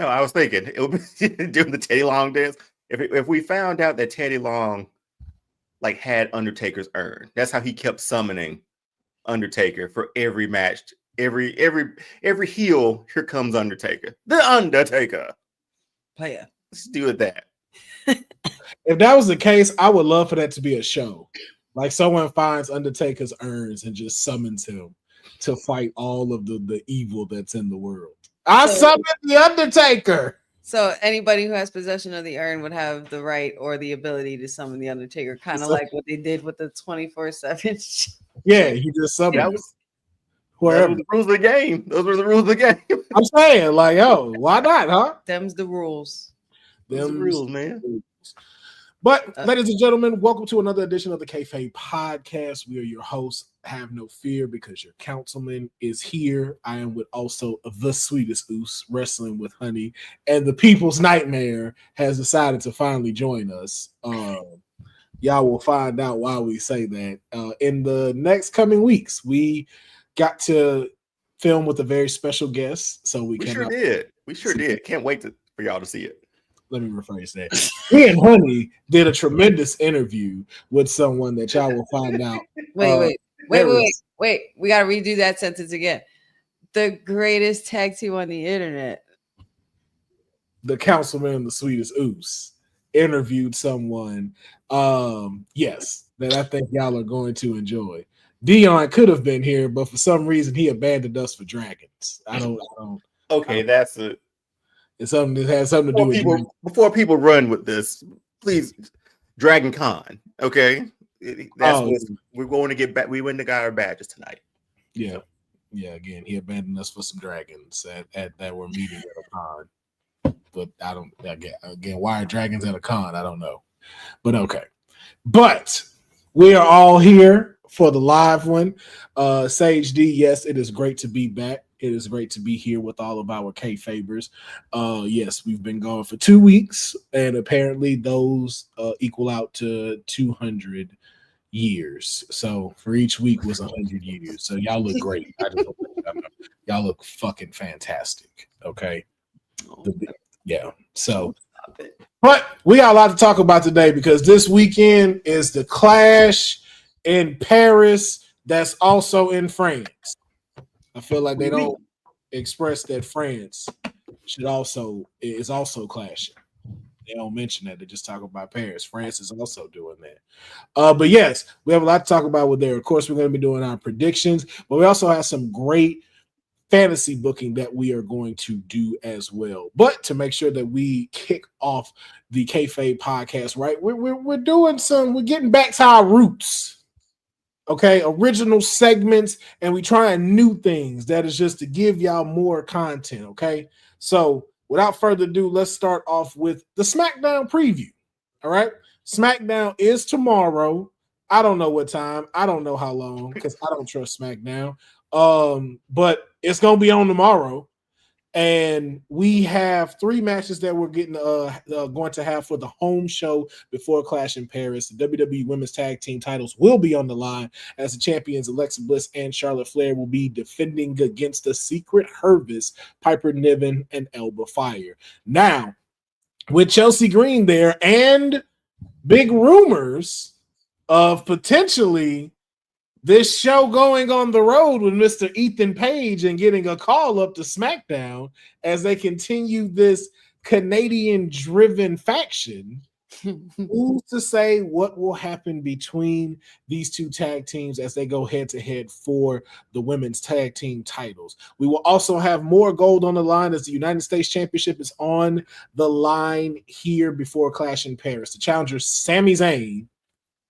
No, I was thinking it would be doing the Teddy Long dance. If we found out that Teddy Long like had Undertaker's urn, that's how he kept summoning Undertaker for every match. Every heel, here comes Undertaker. The Undertaker. Player. Let's do it that. If that was the case, I would love for that to be a show. Like someone finds Undertaker's urns and just summons him to fight all of the evil that's in the world. I summoned the Undertaker. So anybody who has possession of the urn would have the right or the ability to summon the Undertaker, kind of like what they did with the 24/7. Yeah, he just summoned. That was the rules of the game. Those were the rules of the game. I'm saying, like, oh, why not, huh? Them's the rules. Them's the rules, man. But, ladies and gentlemen, welcome to another edition of the Kayfabe Podcast. We are your hosts. Have no fear because your councilman is here. I am with also the sweetest oos, wrestling with honey, and the people's nightmare has decided to finally join us. Y'all will find out why we say that in the next coming weeks. We got to film with a very special guest, so we sure did. We sure did. Can't wait for y'all to see it. Let me rephrase that. Me and Honey did a tremendous interview with someone that y'all will find out. Wait. We got to redo that sentence again. The greatest tag team on the internet. The councilman and the sweetest oos interviewed someone, yes, that I think y'all are going to enjoy. Deonne could have been here, but for some reason he abandoned us for dragons. I don't. Okay, that's it. It's something that has something to do with people. Before people run with this, please, Dragon Con. Okay, that's what we're going to get back. We went and got our badges tonight. Yeah. Again, he abandoned us for some dragons at that we're meeting at a con. But I don't. Again, why are dragons at a con? I don't know. But okay. But we are all here for the live one. Sage D, yes, it is great to be back. It is great to be here with all of our Kayfabers. Yes, we've been gone for 2 weeks, and apparently those equal out to 200 years. So for each week was 100 years. So y'all look great. Y'all look fucking fantastic. Okay. Yeah. So, but we got a lot to talk about today because this weekend is the Clash in Paris. That's also in France. I feel like they don't express that France is also clashing. They don't mention that. They just talk about Paris. France is also doing that. But yes, we have a lot to talk about with there. Of course, we're going to be doing our predictions, but we also have some great fantasy booking that we are going to do as well. But to make sure that we kick off the Kayfabe podcast, right? We're getting back to our roots. Okay, original segments, and we trying new things. That is just to give y'all more content. Okay, so without further ado, let's start off with the SmackDown preview. All right, SmackDown is tomorrow. I don't know what time. I don't know how long because I don't trust SmackDown. But it's gonna be on tomorrow, and we have 3 matches that we're getting going to have for the home show before Clash in Paris. The WWE Women's Tag Team titles will be on the line as the champions Alexa Bliss and Charlotte Flair will be defending against the Secret Hervis, Piper Niven, and Elba Fire. Now, with Chelsea Green there and big rumors of potentially this show going on the road with Mr. Ethan Page and getting a call up to SmackDown as they continue this Canadian-driven faction. Who's to say what will happen between these 2 tag teams as they go head-to-head for the women's tag team titles? We will also have more gold on the line as the United States Championship is on the line here before Clash in Paris. The challenger, Sami Zayn,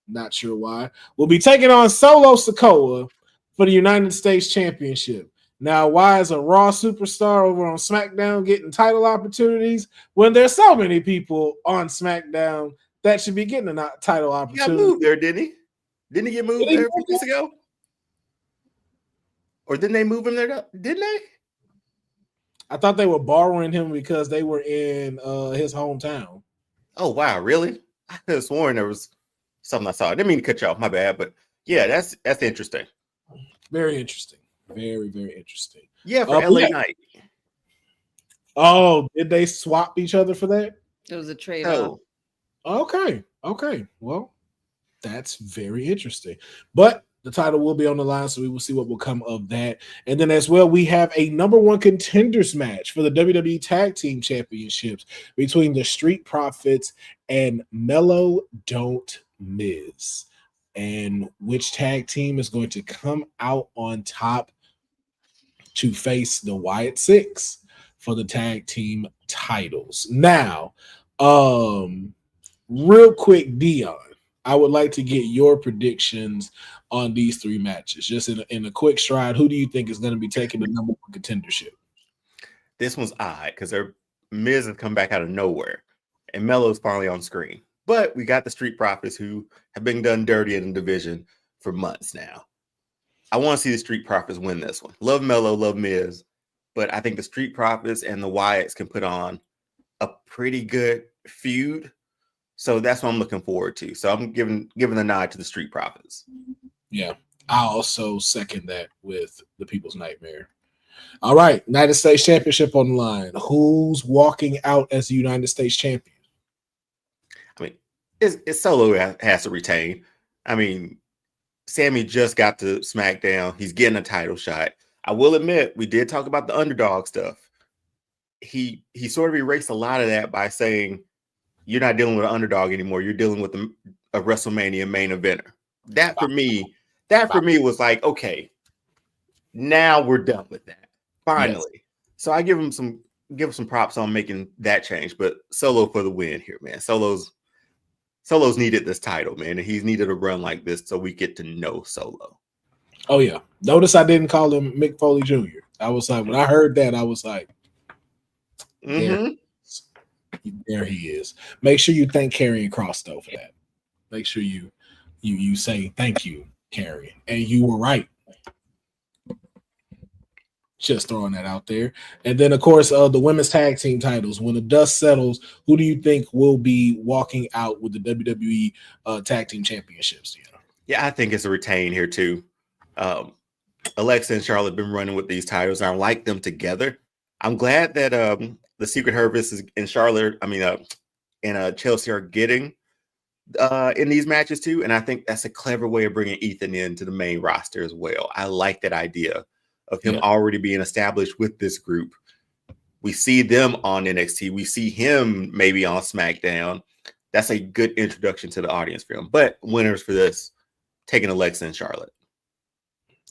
not sure why, will be taking on Solo Sikoa for the United States Championship. Now, why is a Raw superstar over on SmackDown getting title opportunities when there's so many people on SmackDown that should be getting a title opportunity? He got moved there, didn't he? Didn't he get moved there a few weeks ago? Or didn't they move him there? Didn't they? I thought they were borrowing him because they were in his hometown. Oh, wow. Really? I could have sworn there was something I saw. I didn't mean to cut you off. My bad. But yeah, that's interesting. Very interesting. Very, very interesting. Yeah, for LA Knight. Oh, did they swap each other for that? It was a trade-off. So Okay. Okay. Well, that's very interesting. But the title will be on the line, so we will see what will come of that. And then as well, we have a number one contenders match for the WWE Tag Team Championships between the Street Profits and Mellow Don't Miz. And which tag team is going to come out on top to face the Wyatt Six for the tag team titles? Now, real quick, Deonne, I would like to get your predictions on these three matches. Just in a quick stride, who do you think is going to be taking the number one contendership? this one's odd because Miz has come back out of nowhere, and Melo's finally on screen. But we got the Street Profits who have been done dirty in the division for months now. I want to see the Street Profits win this one. Love Melo, love Miz, but I think the Street Profits and the Wyatts can put on a pretty good feud. So that's what I'm looking forward to. So I'm giving the nod to the Street Profits. Yeah, I also second that with the People's Nightmare. All right, United States Championship on the line. Who's walking out as the United States champion? I mean, it's Solo has to retain. I mean, Sammy just got to SmackDown. He's getting a title shot. I will admit, we did talk about the underdog stuff. He sort of erased a lot of that by saying, you're not dealing with an underdog anymore. You're dealing with a WrestleMania main eventer. That for me was like, okay, now we're done with that. Finally. Yes. So I give him some props on making that change. But Solo for the win here, man. Solo's needed this title, man, and he's needed a run like this so we get to know Solo. Oh yeah. Notice I didn't call him Mick Foley Jr. I was like, when I heard that, I was like, there he is. Make sure you thank Karrion Kross though for that. Make sure you say thank you, Karrion. And you were right. Just throwing that out there. And then, of course, the women's tag team titles. When the dust settles, who do you think will be walking out with the WWE tag team championships? Yeah, I think it's a retain here too. Alexa and Charlotte have been running with these titles. I like them together. I'm glad that the Secret Service and Charlotte, and Chelsea are getting in these matches too. And I think that's a clever way of bringing Ethan into the main roster as well. I like that idea of him already being established with this group. We see them on NXT. We see him maybe on SmackDown. That's a good introduction to the audience for him. But winners for this, taking Alexa and Charlotte.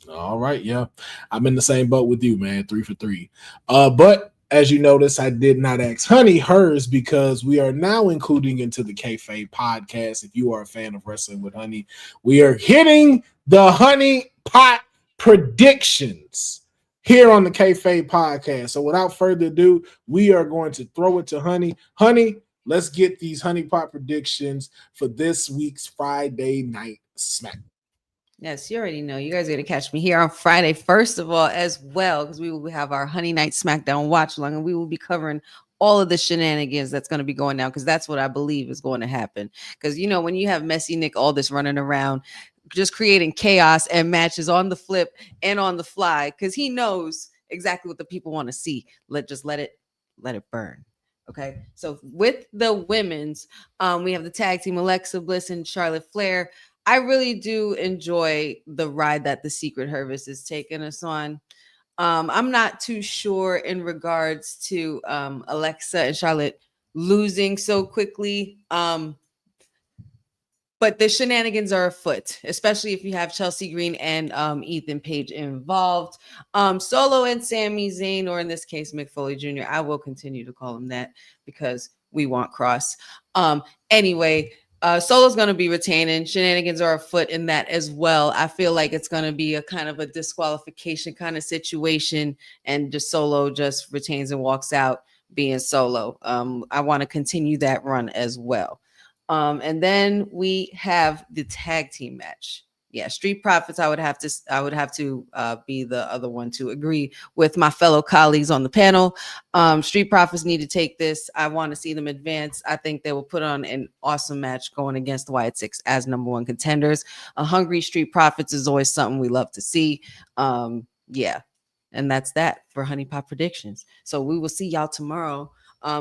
All right, yeah. I'm in the same boat with you, man. 3 for 3. But as you notice, I did not ask Honey hers because we are now including into the Kayfabe podcast. If you are a fan of Wrestling with Honey, we are hitting the Honey Pot predictions here on the Kayfabe podcast. So without further ado, we are going to throw it to Honey. Honey, let's get these Honey Pot predictions for this week's Friday Night Smack. Yes, you already know. You guys are going to catch me here on Friday, first of all, as well, because we will have our Honey Night SmackDown watch along, and we will be covering all of the shenanigans that's going to be going down, because that's what I believe is going to happen. Because, when you have Messy Nick Aldis running around, just creating chaos and matches on the flip and on the fly, because he knows exactly what the people want to see. Let it burn. Okay, so with the women's, we have the tag team Alexa Bliss and Charlotte Flair. I really do enjoy the ride that the Secret Service is taking us on. I'm not too sure in regards to Alexa and Charlotte losing so quickly. But the shenanigans are afoot, especially if you have Chelsea Green and Ethan Page involved. Solo and Sami Zayn, or in this case, Mick Foley Jr. I will continue to call him that because we want Cross. Anyway, Solo's going to be retaining. Shenanigans are afoot in that as well. I feel like it's going to be a kind of a disqualification kind of situation, and just Solo just retains and walks out being Solo. I want to continue that run as well. And then we have the tag team match. Yeah, Street Profits. I would have to be the other one to agree with my fellow colleagues on the panel. Street Profits need to take this. I want to see them advance. I think they will put on an awesome match going against the Wyatt Six as number one contenders. A hungry Street Profits is always something we love to see. Yeah. And that's that for Honey Pot predictions. So we will see y'all tomorrow.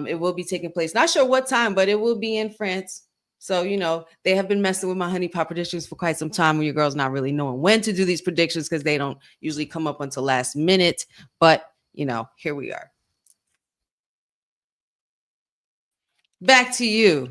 It will be taking place. Not sure what time, but it will be in France. So, they have been messing with my Honey Pot predictions for quite some time when your girl's not really knowing when to do these predictions because they don't usually come up until last minute. But, here we are. Back to you.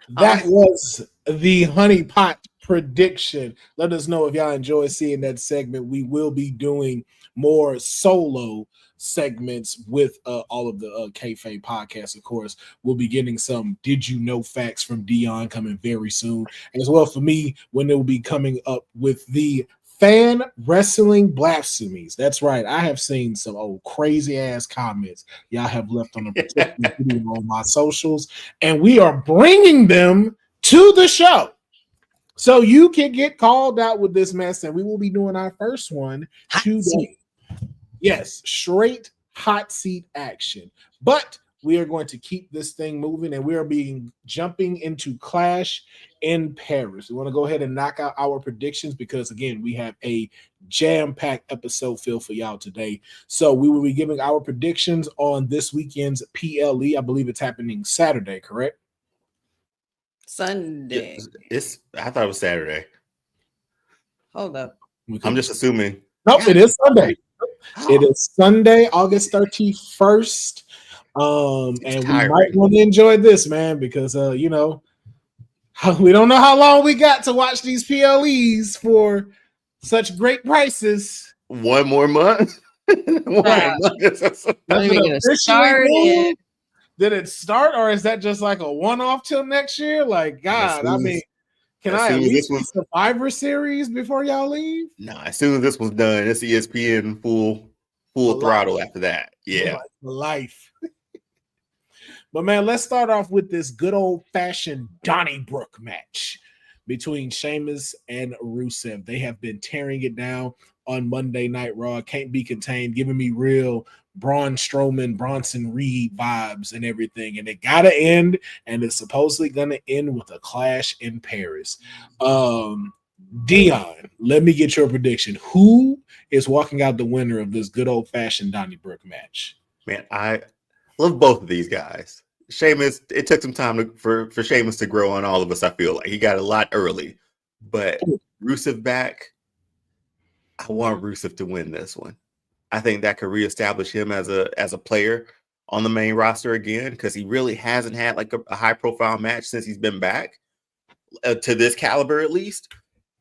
That was the Honey Pot prediction. Let us know if y'all enjoy seeing that segment. We will be doing more solo segments with all of the Kayfabe podcasts. Of course, we'll be getting some Did You Know facts from Deonne coming very soon, as well for me when it will be coming up with the fan wrestling blasphemies. That's right. I have seen some old crazy ass comments y'all have left on a particular video on my socials, and we are bringing them to the show. So you can get called out with this mess, and we will be doing our first one today. Yes, straight hot seat action. But we are going to keep this thing moving, and we are jumping into Clash in Paris. We want to go ahead and knock out our predictions because, again, we have a jam-packed episode filled for y'all today. So we will be giving our predictions on this weekend's PLE. I believe it's happening Saturday, correct? Sunday. I thought it was Saturday. Hold up. I'm just assuming. Nope, it is Sunday. It is Sunday, August 31st. And we might want to enjoy this, man, because we don't know how long we got to watch these PLEs for such great prices. One more month. Did it start, or is that just like a one-off till next year? Like, God, can I at least see Survivor Series before y'all leave? No, as soon as this was done, it's ESPN full throttle after that. Yeah. Life. But, man, let's start off with this good old-fashioned Donnybrook match between Sheamus and Rusev. They have been tearing it down on Monday Night Raw. Can't be contained, giving me real Braun Strowman, Bronson Reed vibes and everything. And it got to end, and it's supposedly going to end with a Clash in Paris. Deonne, let me get your prediction. Who is walking out the winner of this good old-fashioned Donnybrook match? Man, I love both of these guys. Sheamus, it took some time for Sheamus to grow on all of us, I feel like. He got a lot early. But Rusev back, I want Rusev to win this one. I think that could reestablish him as a player on the main roster again, because he really hasn't had like a high-profile match since he's been back, to this caliber at least.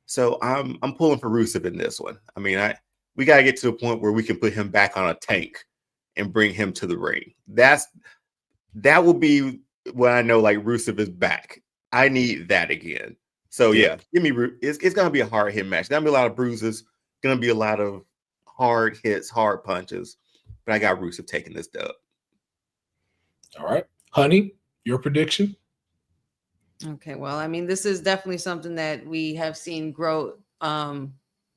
So I'm pulling for Rusev in this one. I mean, we got to get to a point where we can put him back on a tank and bring him to the ring. That will be when I know like Rusev is back. I need that again. So yeah, give me. It's gonna be a hard hit match. There's gonna be a lot of bruises. Gonna be a lot of hard hits, hard punches. But I got Rusev taking this dub. All right, Honey, your prediction? Okay, well, I mean, this is definitely something that we have seen grow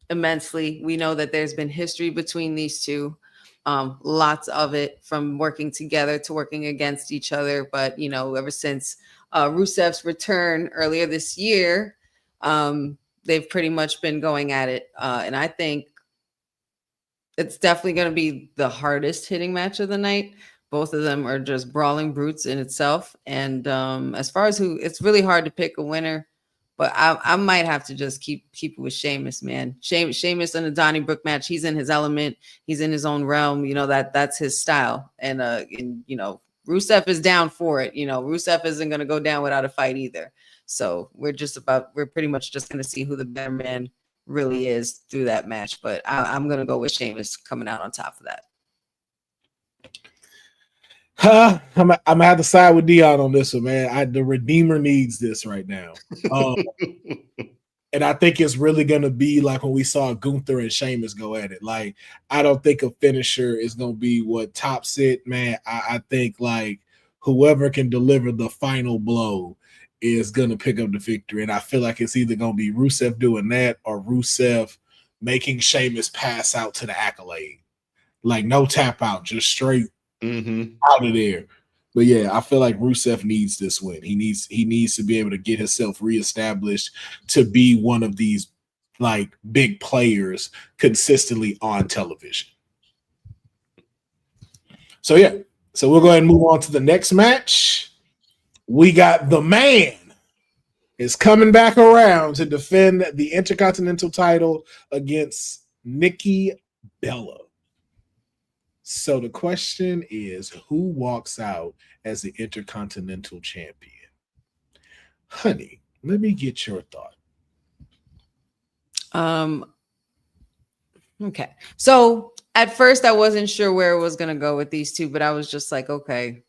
immensely. We know that there's been history between these two. Lots of it, from working together to working against each other. But, ever since Rusev's return earlier this year, they've pretty much been going at it. And I think it's definitely going to be the hardest hitting match of the night. Both of them are just brawling brutes in itself. And as far as it's really hard to pick a winner. But I might have to just keep it with Sheamus, man. Sheamus in the Donnybrook match, he's in his element. He's in his own realm. That's his style. And Rusev is down for it. Rusev isn't going to go down without a fight either. So we're pretty much just going to see who the better man really is through that match. But I'm going to go with Sheamus coming out on top of that. I'm gonna have to side with Deonne on this one, man. The Redeemer needs this right now, and I think it's really gonna be like when we saw Gunther and Sheamus go at it. Like, I don't think a finisher is gonna be what tops it, man. I think like whoever can deliver the final blow is gonna pick up the victory, and I feel like it's either gonna be Rusev doing that or Rusev making Sheamus pass out to the accolade, like no tap out, just straight. Out of there. But yeah, I feel like Rusev needs this win. He needs to be able to get himself reestablished to be one of these like big players consistently on television. So yeah, so we'll go ahead and move on to the next match. We got the man is coming back around to defend the Intercontinental title against Nikki Bella. So the question is, who walks out as the Intercontinental champion? Honey, let me get your thought. Okay. So at first I wasn't sure where it was going to go with these two, but I was just like, okay.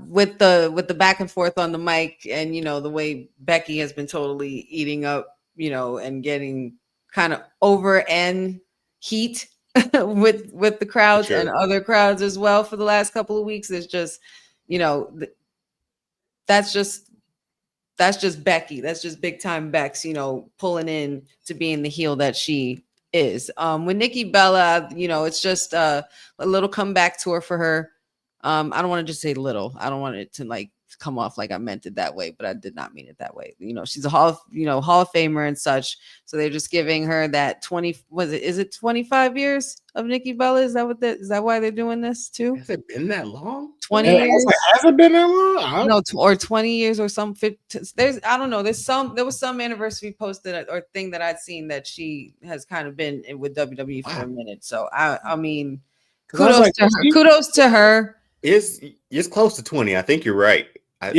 With the back and forth on the mic, and the way Becky has been totally eating up, and getting kind of over and heat with the crowds and other crowds as well for the last couple of weeks. It's just, that's just Becky. That's just big time Bex, pulling in to being the heel that she is. With Nikki Bella, it's just a little comeback tour for her. I don't want to just say little. I don't want it to like come off like I meant it that way, but I did not mean it that way. She's a Hall of Famer and such. So they're just giving her that 25 years of Nikki Bella? Is that why they're doing this too? Has it been that long? 20 years? Has it been that long? No, or 20 years or some. I don't know. There was some anniversary post or thing that I'd seen that she has kind of been with WWE for a minute. So I mean, kudos to her. It's close to 20. I think you're right. I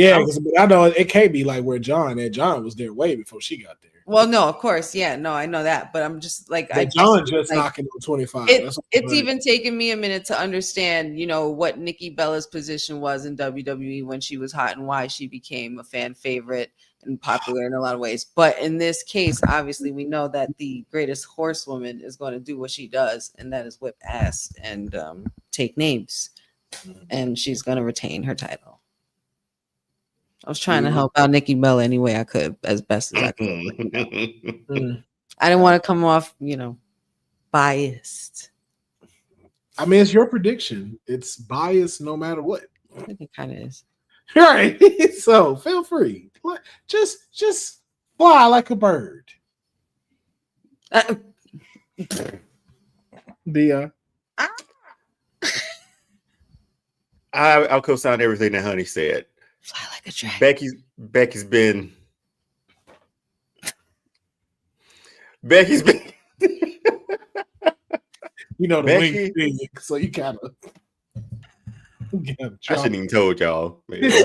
know it can't be like where John was there way before she got there. Well, no, of course, yeah, no, I know that, but I'm just like, John just knocking on 25. It's even taken me a minute to understand, what Nikki Bella's position was in WWE when she was hot and why she became a fan favorite and popular in a lot of ways. But in this case, obviously, we know that the greatest horsewoman is going to do what she does, and that is whip ass and take names. And she's going to retain her title. I was trying to help out Nikki Bella any way I could, as best as I could. I didn't want to come off, biased. I mean, it's your prediction. It's biased no matter what. I think it kind of is. Right. So feel free. Just fly like a bird. I'll co-sign everything that Honey said. Fly like a dragon. Becky's been the wing thing, so you kind of I shouldn't even told y'all. That's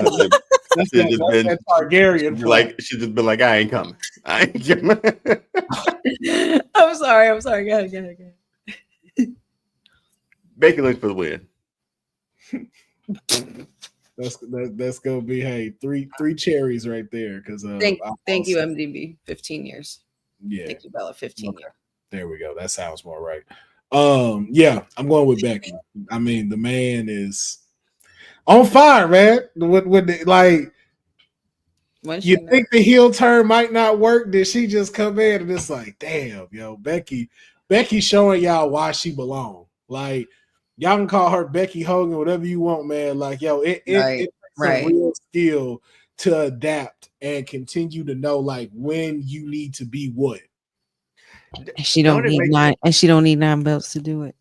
that Targaryen. She's just been like, I ain't coming. I'm sorry. Go ahead. Becky Lynch for the win. That's gonna be three cherries right there. Because thank you, MDB. 15 years. Yeah, thank you, Bella. 15 years. There we go. That sounds more right. Yeah, I'm going with Becky. I mean, the man is on fire, man. You think the heel turn might not work? Did she just come in and it's like, damn, yo, Becky showing y'all why she belong. Like, y'all can call her Becky Hogan, whatever you want, man. Like, yo, it takes a real skill to adapt and continue to know like when you need to be what. And she don't need 9 belts to do it.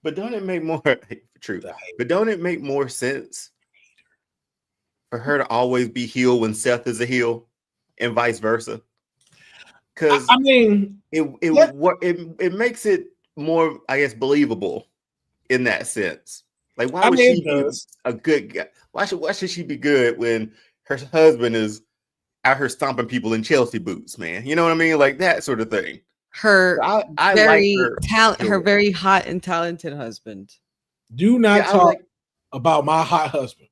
But don't it make more true? But don't it make more sense for her to always be heel when Seth is a heel, and vice versa? Because I mean, it makes it more, I guess, believable in that sense. Like, why would she be a good guy? Why should she be good when her husband is out here stomping people in Chelsea boots, man? You know what I mean? Like that sort of thing. Her very hot and talented husband. Do not talk about my hot husband.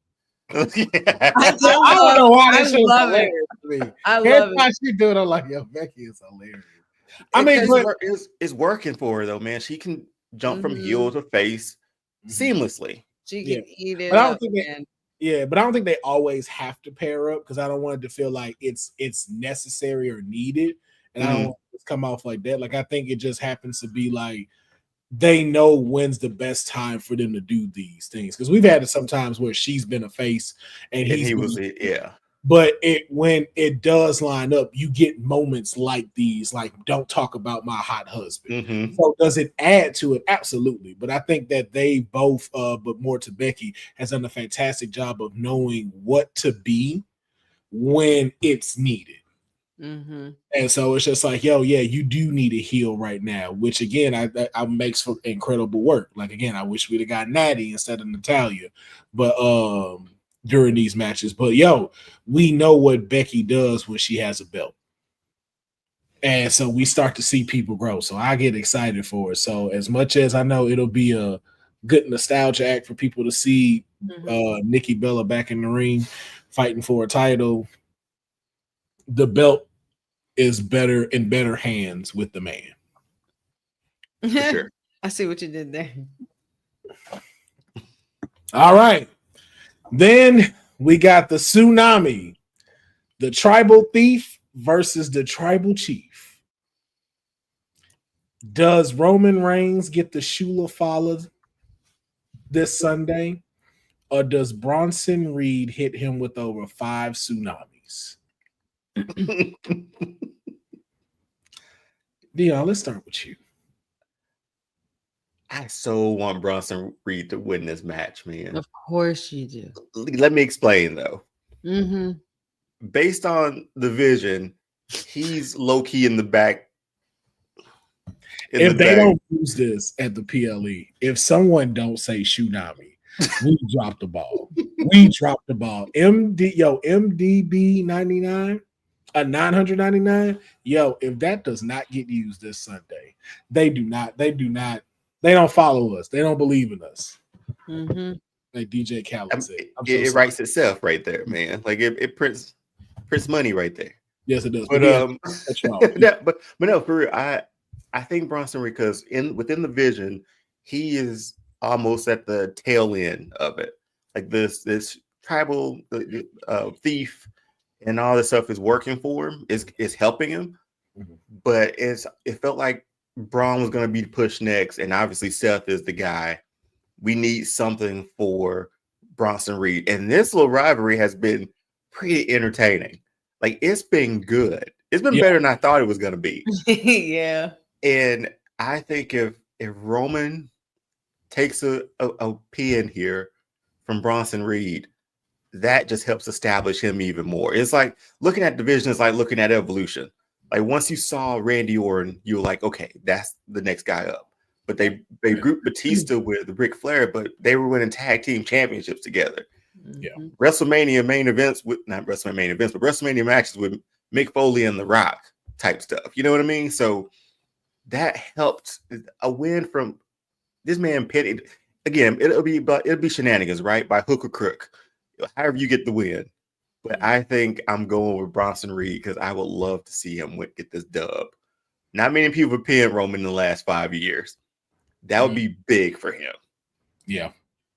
I don't know why this is hilarious to me. I love it. She do it. I'm like, yo, Becky is hilarious. It's working for her though, man. She can jump from heel to face seamlessly. She can eat it. But I don't think they always have to pair up because I don't want it to feel like it's necessary or needed, and I don't want it to come off like that. Like I think it just happens to be like they know when's the best time for them to do these things because we've had it sometimes where she's been a face and he was. But when it does line up, you get moments like these, like don't talk about my hot husband. Mm-hmm. So does it add to it? Absolutely. But I think that they both, but more to Becky, has done a fantastic job of knowing what to be when it's needed. Mm-hmm. And so it's just like, yo, yeah, you do need a heel right now, which again, I makes for incredible work. Like again, I wish we'd have got Natty instead of Natalia, but during these matches. But yo, we know what Becky does when she has a belt. And so we start to see people grow. So I get excited for it. So as much as I know it'll be a good nostalgia act for people to see Nikki Bella back in the ring fighting for a title, the belt is better in better hands with the man. For sure. I see what you did there. All right. Then we got the tsunami, the tribal thief versus the tribal chief. Does Roman Reigns get the Shula Fala this Sunday? Or does Bronson Reed hit him with over 5 tsunamis? Deonne, let's start with you. I so want Bronson Reed to win this match, man. Of course you do. Let me explain though. Mm-hmm. Based on the vision, he's low key in the back. If they don't use this at the PLE, if someone don't say tsunami, we drop the ball. We drop the ball. MDB 99, a 999. Yo, if that does not get used this Sunday, they don't follow us. They don't believe in us. Mm-hmm. Like DJ Khaled said. It writes itself right there, man. Like it prints money right there. Yes, it does. But but no, for real, I think Bronson Reed, because within the vision, he is almost at the tail end of it. Like this tribal thief and all this stuff is working for him, is helping him. Mm-hmm. But it felt like Braun was going to be pushed next, and obviously Seth is the guy. We need something for Bronson Reed, and this little rivalry has been pretty entertaining. Like it's been good. It's been better than I thought it was going to be. Yeah. And I think if Roman takes a pin here from Bronson Reed, that just helps establish him even more. It's like looking at division is like looking at evolution. Like once you saw Randy Orton, you were like, okay, that's the next guy up. But they grouped Batista with Ric Flair, but they were winning tag team championships together. Yeah. WrestleMania main events with not WrestleMania main events, but WrestleMania matches with Mick Foley and The Rock type stuff. You know what I mean? So that helped. A win from this man pitted again. It'll be shenanigans, right? By hook or crook, however you get the win. But I think I'm going with Bronson Reed because I would love to see him get this dub. Not many people have pinned Roman in the last 5 years. That would be big for him. Yeah.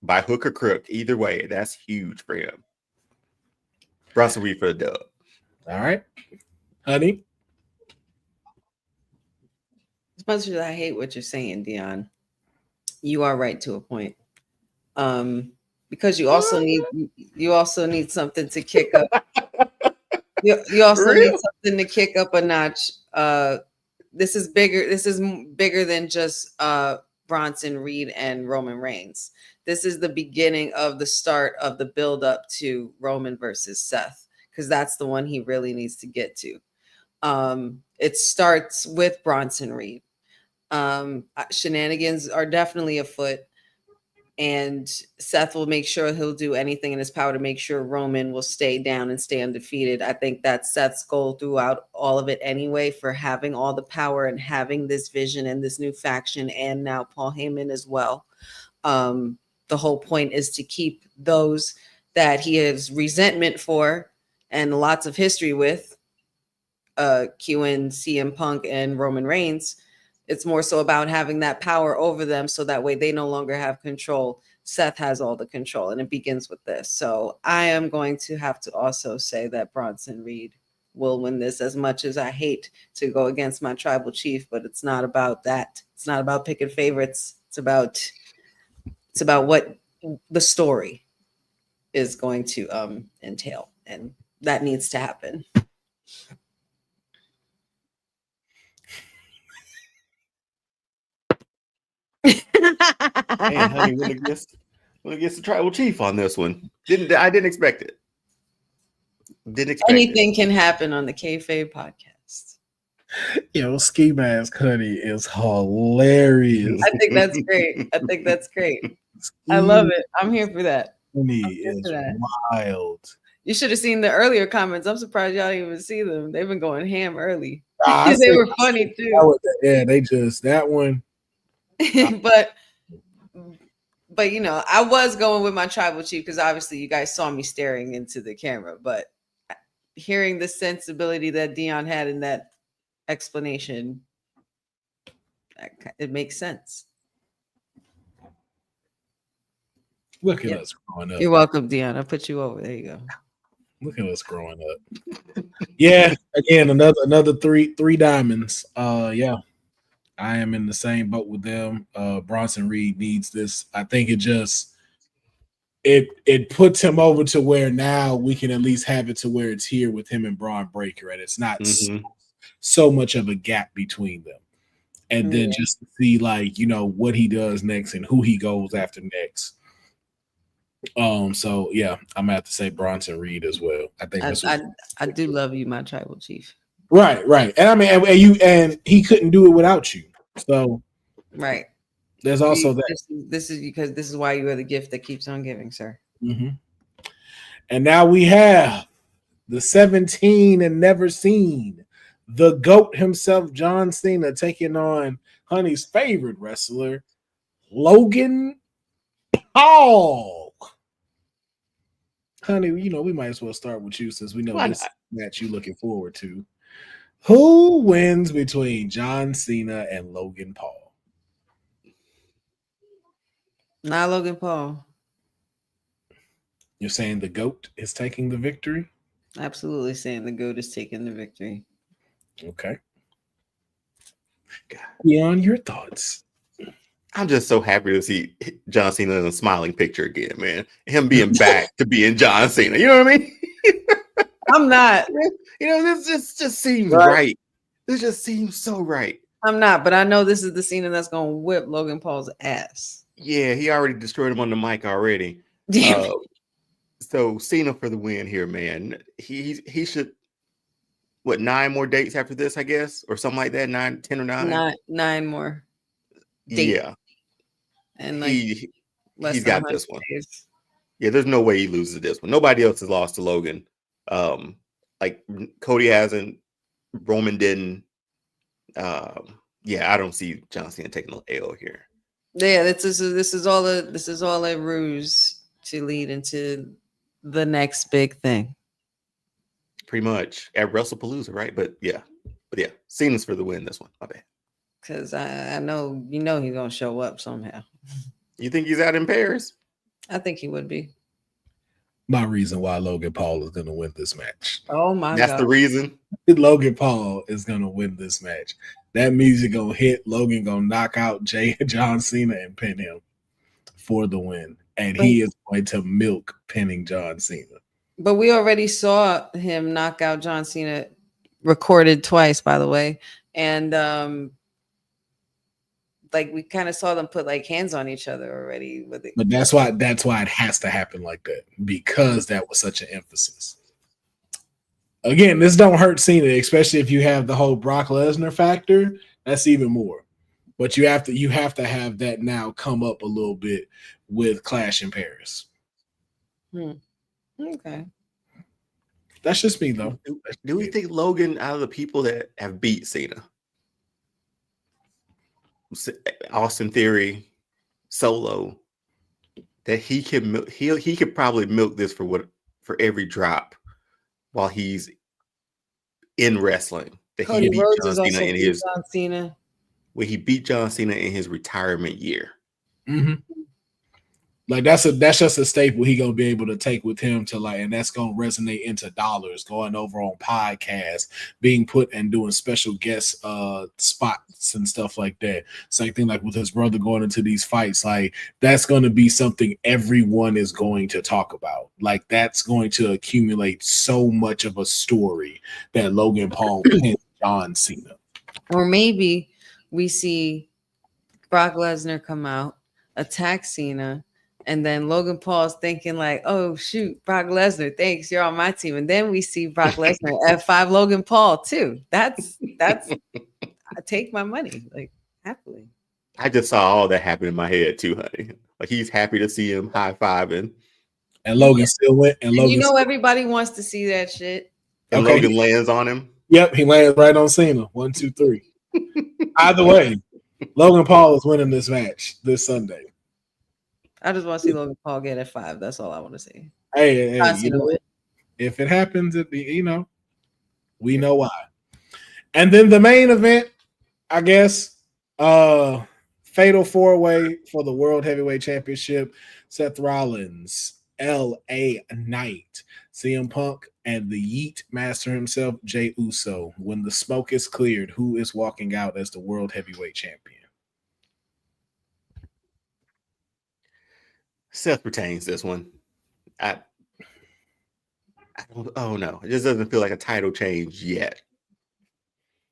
By hook or crook, either way, that's huge for him. Bronson Reed for the dub. All right. Honey? As much as I hate what you're saying, Deonne, you are right to a point. Because you also need something to kick up. You also need something to kick up a notch. This is bigger. This is bigger than just Bronson Reed and Roman Reigns. This is the beginning of the start of the build up to Roman versus Seth, because that's the one he really needs to get to. It starts with Bronson Reed. Shenanigans are definitely afoot. And Seth will make sure he'll do anything in his power to make sure Roman will stay down and stay undefeated. I think that's Seth's goal throughout all of it anyway, for having all the power and having this vision and this new faction, and now Paul Heyman as well. The whole point is to keep those that he has resentment for and lots of history with, QN, CM Punk, and Roman Reigns. It's more so about having that power over them so that way they no longer have control. Seth has all the control, and it begins with this. So I am going to have to also say that Bronson Reed will win this, as much as I hate to go against my tribal chief, but it's not about that. It's not about picking favorites. It's about what the story is going to entail. And that needs to happen. Man, honey, when it gets the tribal chief on this one, I didn't expect it. Anything can happen on the Kayfabe Podcast. Yo, Ski Mask Honey is hilarious. I think that's great. I love it. I'm here for that. Honey is wild. You should have seen the earlier comments. I'm surprised y'all didn't even see them. They've been going ham early. They were funny too. They just that one. But you know, I was going with my tribal chief because obviously you guys saw me staring into the camera, but hearing the sensibility that Deonne had in that explanation, it makes sense. Look at us growing up. You're welcome, Deonne. I put you over. There you go. Look at us growing up. Yeah, again, another three diamonds. Yeah. I am in the same boat with them. Bronson Reed needs this. I think it puts him over to where now we can at least have it to where it's here with him and Braun Breaker, and it's not so much of a gap between them. And then just to see what he does next and who he goes after next. So yeah, I'm gonna have to say Bronson Reed as well. I think I do love you, my tribal chief. Right. And I mean, and he couldn't do it without you. So right. There's also that. This is because this is why you are the gift that keeps on giving, sir. Mm-hmm. And now we have the 17 and never seen, the GOAT himself, John Cena, taking on Honey's favorite wrestler, Logan Paul. Honey, we might as well start with you since we know this match you're looking forward to. Who wins between John Cena and Logan Paul? Not Logan Paul. You're saying the GOAT is taking the victory? Absolutely saying the GOAT is taking the victory. Okay. Deonne, your thoughts? I'm just so happy to see John Cena in a smiling picture again, man. Him being back to being John Cena. You know what I mean? I'm not. This just seems right. This just seems so right. I'm not, but I know this is the Cena that's going to whip Logan Paul's ass. Yeah, he already destroyed him on the mic already. So Cena for the win here, man. He should, 9 more dates after this, I guess, or something like that. 10 or 9. 9 more dates. Yeah, and he's got this one. Days. Yeah, there's no way he loses this one. Nobody else has lost to Logan. Like Cody hasn't, Roman didn't. I don't see John Cena taking an L here. Yeah, this is all a ruse to lead into the next big thing. Pretty much at WrestlePalooza, right? But yeah, Cena's for the win this one. My bad. Because I know he's gonna show up somehow. You think he's out in Paris? I think he would be. My reason why Logan Paul is going to win this match. Oh my God. That's the reason? Logan Paul is going to win this match. That music going to hit. Logan going to knock out John Cena and pin him for the win. And he is going to milk pinning John Cena. But we already saw him knock out John Cena, recorded twice, by the way. And we kind of saw them put hands on each other already with it. But that's why it has to happen like that, because that was such an emphasis. Again, this don't hurt Cena, especially if you have the whole Brock Lesnar factor. That's even more. But you have to have that now come up a little bit with Clash in Paris. Okay. That's just me though. Do we think Logan, out of the people that have beat Cena, Austin Theory, Solo, that he could probably milk this for every drop while he's in wrestling? That Cody he beat Rhodes John Cena in his John Cena. Where he beat John Cena in his retirement year. Mm-hmm. Like that's just a staple he gonna be able to take with him to like, and that's gonna resonate into dollars going over on podcasts, being put and doing special guest spots and stuff like that. Same thing like with his brother going into these fights, like that's gonna be something everyone is going to talk about. Like that's going to accumulate so much of a story that Logan Paul pinned John Cena. Or maybe we see Brock Lesnar come out, attack Cena. And then Logan Paul's thinking like, oh, shoot, Brock Lesnar, thanks, you're on my team. And then we see Brock Lesnar F5 Logan Paul too. That's I take my money, like, happily. I just saw all that happen in my head too, honey. Like he's happy to see him high-fiving. And Logan still went. And Logan, you know, everybody wants to see that shit. And okay. Logan lands on him. Yep, he lands right on Cena. 1, 2, 3. Either way, Logan Paul is winning this match this Sunday. I just want to see Logan Paul get F5. That's all I want to see. Hey, you know, if it happens, we know why. And then the main event, I guess, fatal 4-way for the World Heavyweight Championship. Seth Rollins, LA Knight, CM Punk, and the Yeet Master himself, Jey Uso. When the smoke is cleared, who is walking out as the World Heavyweight Champion? Seth retains this one. I don't. Oh no, it just doesn't feel like a title change yet,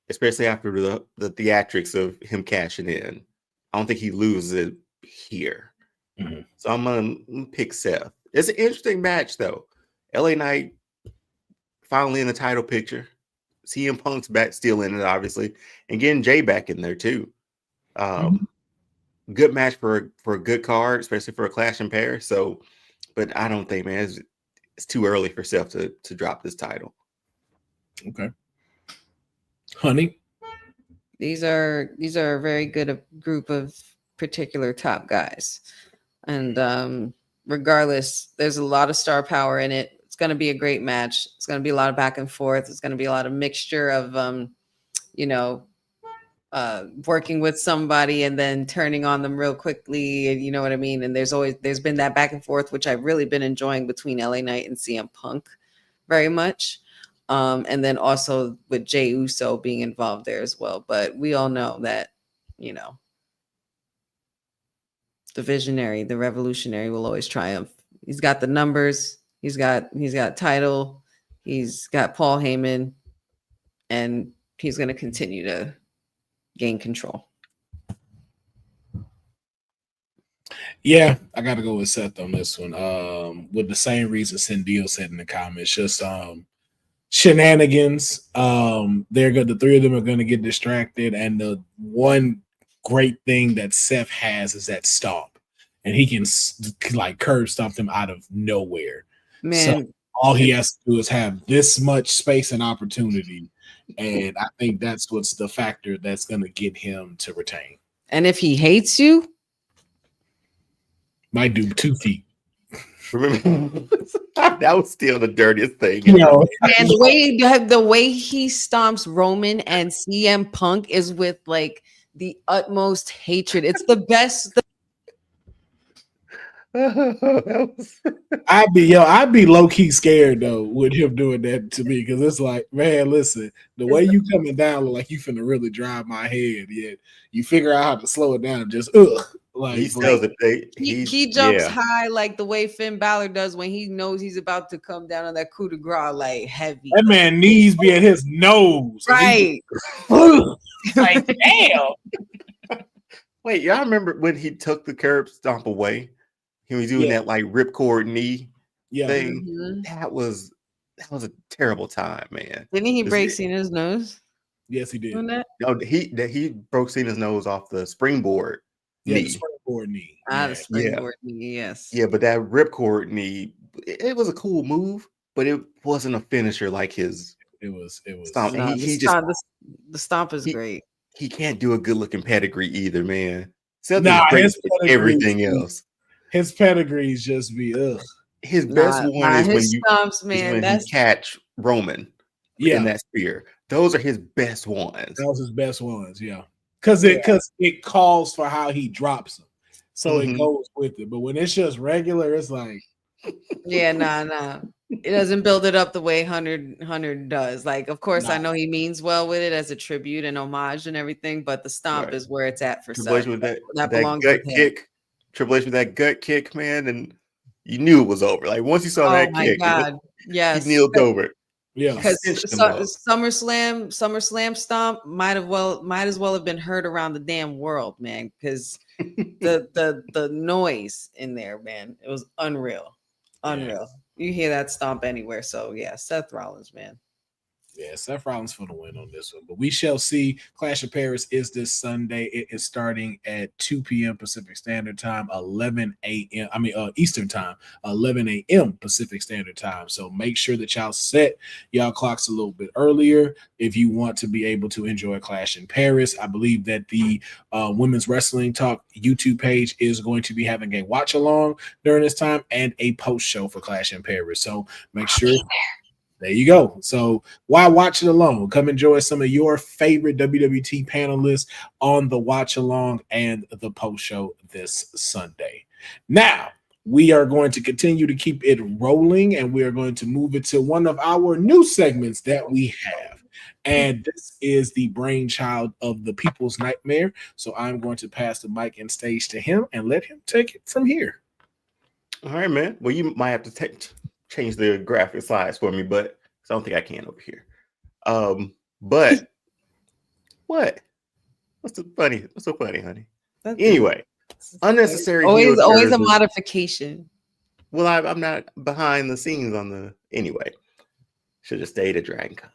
especially after the theatrics of him cashing in. I don't think he loses it here. Mm-hmm. So I'm gonna pick Seth. It's an interesting match though. LA Knight finally in the title picture. CM Punk's back, still in it, obviously, and getting Jay back in there too. Good match for a good card, especially for a clash in pair. So, but I don't think, man, it's too early for Seth to drop this title. Okay, honey, these are a very good group of particular top guys, and regardless, there's a lot of star power in it. It's going to be a great match. It's going to be a lot of back and forth. It's going to be a lot of mixture of working with somebody and then turning on them real quickly, and you know what I mean? And there's been that back and forth, which I've really been enjoying between LA Knight and CM Punk very much. And then also with Jey Uso being involved there as well. But we all know that, you know, the visionary, the revolutionary will always triumph. He's got the numbers, he's got title, he's got Paul Heyman, and he's going to continue to gain control. Yeah, I got to go with Seth on this one. With the same reason Cindy said in the comments, just shenanigans. They're good. The three of them are going to get distracted, and the one great thing that Seth has is that stomp, and he can like curb stomp them out of nowhere. Man, so all he has to do is have this much space and opportunity. And I think that's what's the factor that's going to get him to retain. And if he hates you, might do 2 feet. Remember, that was still the dirtiest thing. You know, and the way he stomps Roman and CM Punk is with like the utmost hatred. It's the best. I'd be low-key scared though with him doing that to me, because it's like, man, listen, the way you coming down look like you finna really drive my head, yet you figure out how to slow it down. Just like he jumps high like the way Finn Balor does when he knows he's about to come down on that coup de grace, like heavy. That man knees be at his nose, right? Like damn. Wait, y'all remember when he took the curb stomp away? He was doing that like ripcord knee thing. Mm-hmm. That was a terrible time, man. Didn't he break Cena's nose? Yes, he did. No, he broke Cena's nose off the springboard knee. The springboard knee. The springboard knee. Yes. Yeah, but that ripcord knee, it was a cool move, but it wasn't a finisher like his. It was. Stomp. No, the stomp is great. He can't do a good looking pedigree either, man. Great everything else. His pedigrees just be His best one is when you stomps, man. That's catch Roman in that spear. Those are his best ones. That was his best ones, yeah. Because it calls for how he drops them. So it goes with it. But when it's just regular, it's like, yeah, nah. It doesn't build it up the way Hunter does. Like, of course, I know he means well with it as a tribute and homage and everything, but the stomp is where it's at for Triple H with that that belongs gut with him. kick. Triple H with that gut kick, man, and you knew it was over. Like once you saw that kick, yes, he kneeled over. Yeah, because SummerSlam stomp might as well have been heard around the damn world, man. Because the noise in there, man, it was unreal. Yeah. You hear that stomp anywhere. So yeah, Seth Rollins, man. Yeah, Seth Rollins for the win on this one. But we shall see. Clash of Paris is this Sunday. It is starting at 2 p.m. Pacific Standard Time, 11 a.m. Eastern Time, 11 a.m. Pacific Standard Time. So make sure that y'all set y'all clocks a little bit earlier if you want to be able to enjoy Clash in Paris. I believe that the Women's Wrestling Talk YouTube page is going to be having a watch along during this time and a post show for Clash in Paris. So make sure. There you go. So why watch it alone? Come enjoy some of your favorite WWT panelists on the watch along and the post show this Sunday. Now, we are going to continue to keep it rolling, and we are going to move it to one of our new segments that we have. And this is the brainchild of the People's Nightmare. So I'm going to pass the mic and stage to him and let him take it from here. All right, man. Well, you might have to change the graphic slides for me, but I don't think I can over here. But what? What's so funny, honey? Anyway, unnecessary. Always a modification. Well, I'm not behind the scenes on the anyway. Should have stayed at Dragon Con.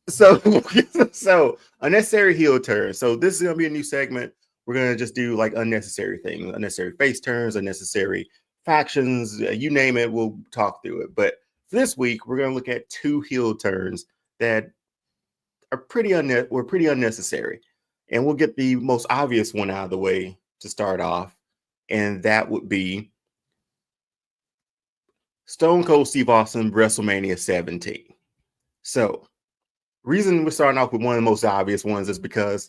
So unnecessary heel turn. So this is gonna be a new segment. We're gonna just do like unnecessary things, unnecessary face turns, unnecessary factions, you name it, we'll talk through it. But this week we're going to look at 2 heel turns that are pretty unnecessary, and we'll get the most obvious one out of the way to start off, and that would be Stone Cold Steve Austin WrestleMania 17. So reason we're starting off with one of the most obvious ones is because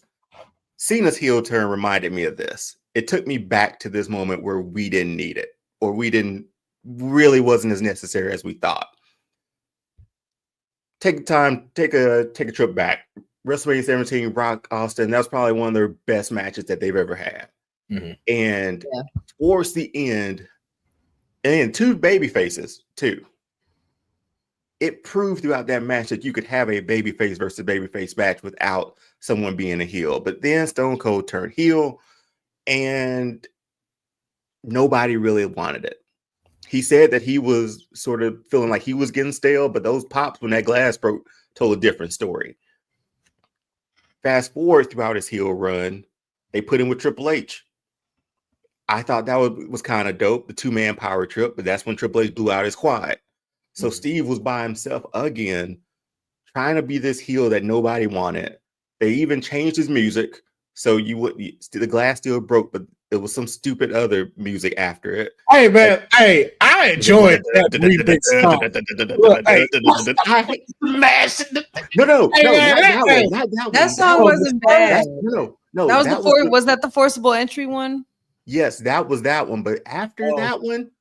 Cena's heel turn reminded me of this. It took me back to this moment where we didn't need it, or really wasn't as necessary as we thought. Take a trip back. WrestleMania 17, Rock Austin, that was probably one of their best matches that they've ever had. And towards the end, and 2 baby faces too. It proved throughout that match that you could have a babyface versus babyface match without someone being a heel. But then Stone Cold turned heel, and nobody really wanted it. He said that he was sort of feeling like he was getting stale, but those pops when that glass broke told a different story. Fast forward throughout his heel run, they put him with Triple H. I thought that was kind of dope, the 2-man power trip, but that's when Triple H blew out his quad. So Steve was by himself again, trying to be this heel that nobody wanted. They even changed his music. So the glass still broke, but it was some stupid other music after it. Hey man, I enjoyed that remix song. Not that one. That song wasn't bad. No. Was that the forcible entry one? Yes, that was that one. But after that one,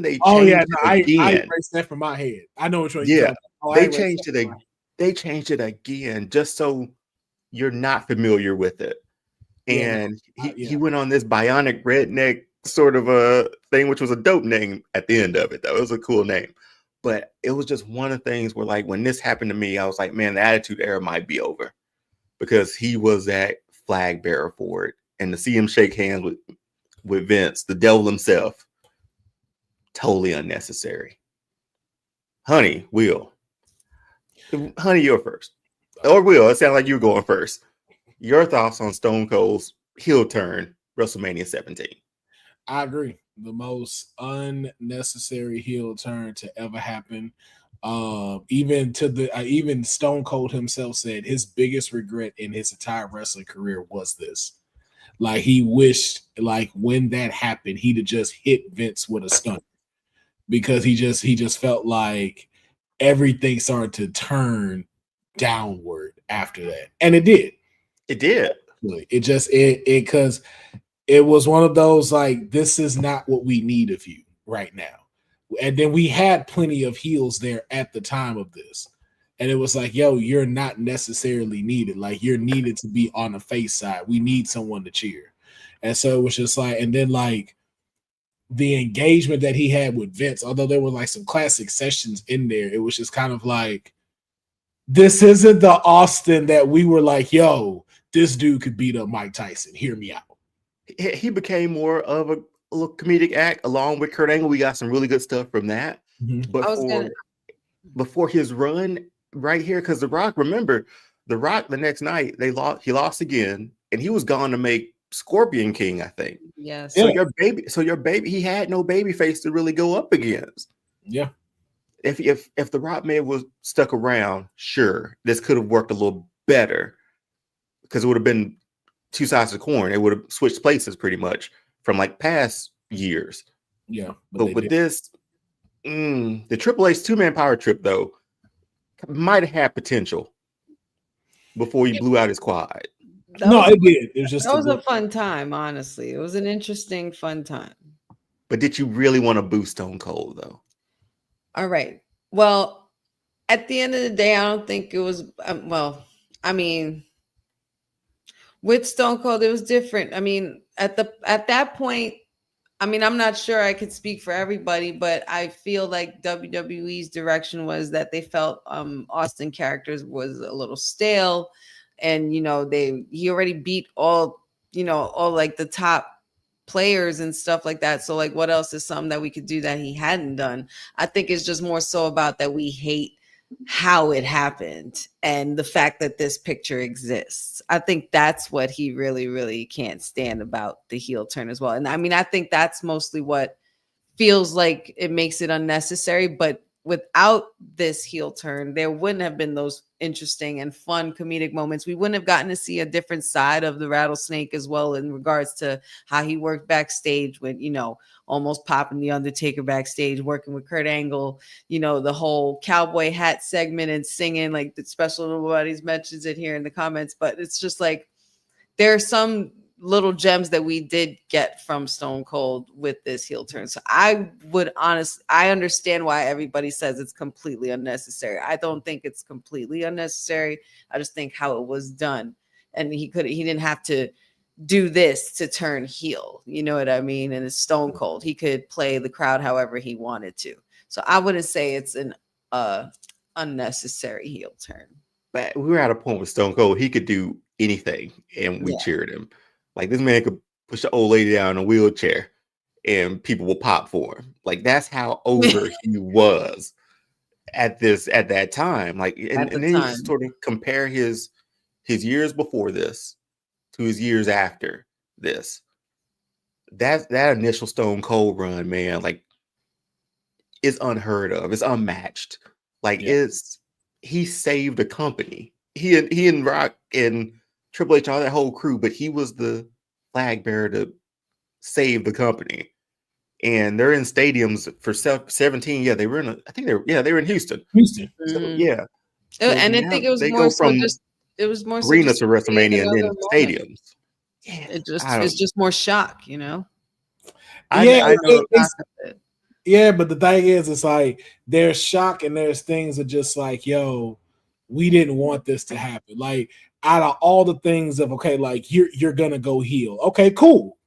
they changed I again. erased that from my head. I know which one. They changed it. They changed it again, just so you're not familiar with it. And he went on this bionic redneck sort of a thing, which was a dope name at the end of it, though. It was a cool name. But it was just one of the things where, like, when this happened to me, I was like, man, the Attitude Era might be over, because he was that flag bearer for it. And to see him shake hands with Vince, the devil himself, totally unnecessary. Honey, Will. Honey, you're first. Or Will, it sounded like you were going first. Your thoughts on Stone Cold's heel turn, WrestleMania 17? I agree. The most unnecessary heel turn to ever happen. Even Stone Cold himself said his biggest regret in his entire wrestling career was this. Like, he wished, like, when that happened, he'd have just hit Vince with a stunner, because he just felt like everything started to turn downward after that, and it did. It did. Exactly. It because it was one of those like, this is not what we need of you right now. And then we had plenty of heels there at the time of this. And it was like, yo, you're not necessarily needed. Like, you're needed to be on the face side. We need someone to cheer. And so it was just like, and then like the engagement that he had with Vince, although there were like some classic sessions in there, it was just kind of like, this isn't the Austin that we were like, yo, this dude could beat up Mike Tyson. Hear me out. He became more of a little comedic act along with Kurt Angle. We got some really good stuff from that. But before his run right here, because The Rock, remember, The Rock the next night he lost again, and he was gone to make Scorpion King, I think. Yes. So your baby, he had no baby face to really go up against. Yeah. If The Rock may have stuck around, sure, this could have worked a little better because it would have been two sides of the coin. It would have switched places pretty much from like past years. Yeah. But with this, the Triple H 2-man power trip, though, might have had potential before he blew out his quad. It did. It was just that was a fun time, honestly. It was an interesting, fun time. But did you really want to boo Stone Cold, though? All right. Well, at the end of the day, I don't think it was, with Stone Cold, it was different. I mean, at that point, I mean, I'm not sure I could speak for everybody, but I feel like WWE's direction was that they felt Austin characters was a little stale, and he already beat all like the top players and stuff like that. So like, what else is something that we could do that he hadn't done? I think it's just more so about that we hate how it happened and the fact that this picture exists. I think that's what he really, really can't stand about the heel turn as well. And I mean, I think that's mostly what feels like it makes it unnecessary, but without this heel turn, there wouldn't have been those interesting and fun comedic moments. We wouldn't have gotten to see a different side of the Rattlesnake as well in regards to how he worked backstage with, almost popping the Undertaker backstage, working with Kurt Angle, the whole cowboy hat segment and singing, like the special nobody's mentions it here in the comments, but it's just like, there are some little gems that we did get from Stone Cold with this heel turn. So I understand why everybody says it's completely unnecessary. I don't think it's completely unnecessary. I just think how it was done, and he didn't have to do this to turn heel. You know what I mean? And it's Stone Cold. He could play the crowd however he wanted to. So I wouldn't say it's an unnecessary heel turn. But we were at a point with Stone Cold. He could do anything, and we cheered him. Like, this man could push the old lady down in a wheelchair and people will pop for him. Like, that's how over he was at that time. Like, and then you sort of compare his years before this to his years after this. That initial Stone Cold run, man, like, is unheard of. It's unmatched. Like, he saved a company. He and Rock and Triple H, all that whole crew, but he was the flag bearer to save the company. And they're in stadiums for 17. Yeah, they were in. They were in Houston. So, yeah. So and I think it was more so just it was more arenas to WrestleMania and then stadiums. Yeah, it's just more shock, I know. But the thing is, it's like there's shock and there's things that just like, yo, we didn't want this to happen. Like, out of all the things of, okay, like you're gonna go heel. Okay, cool.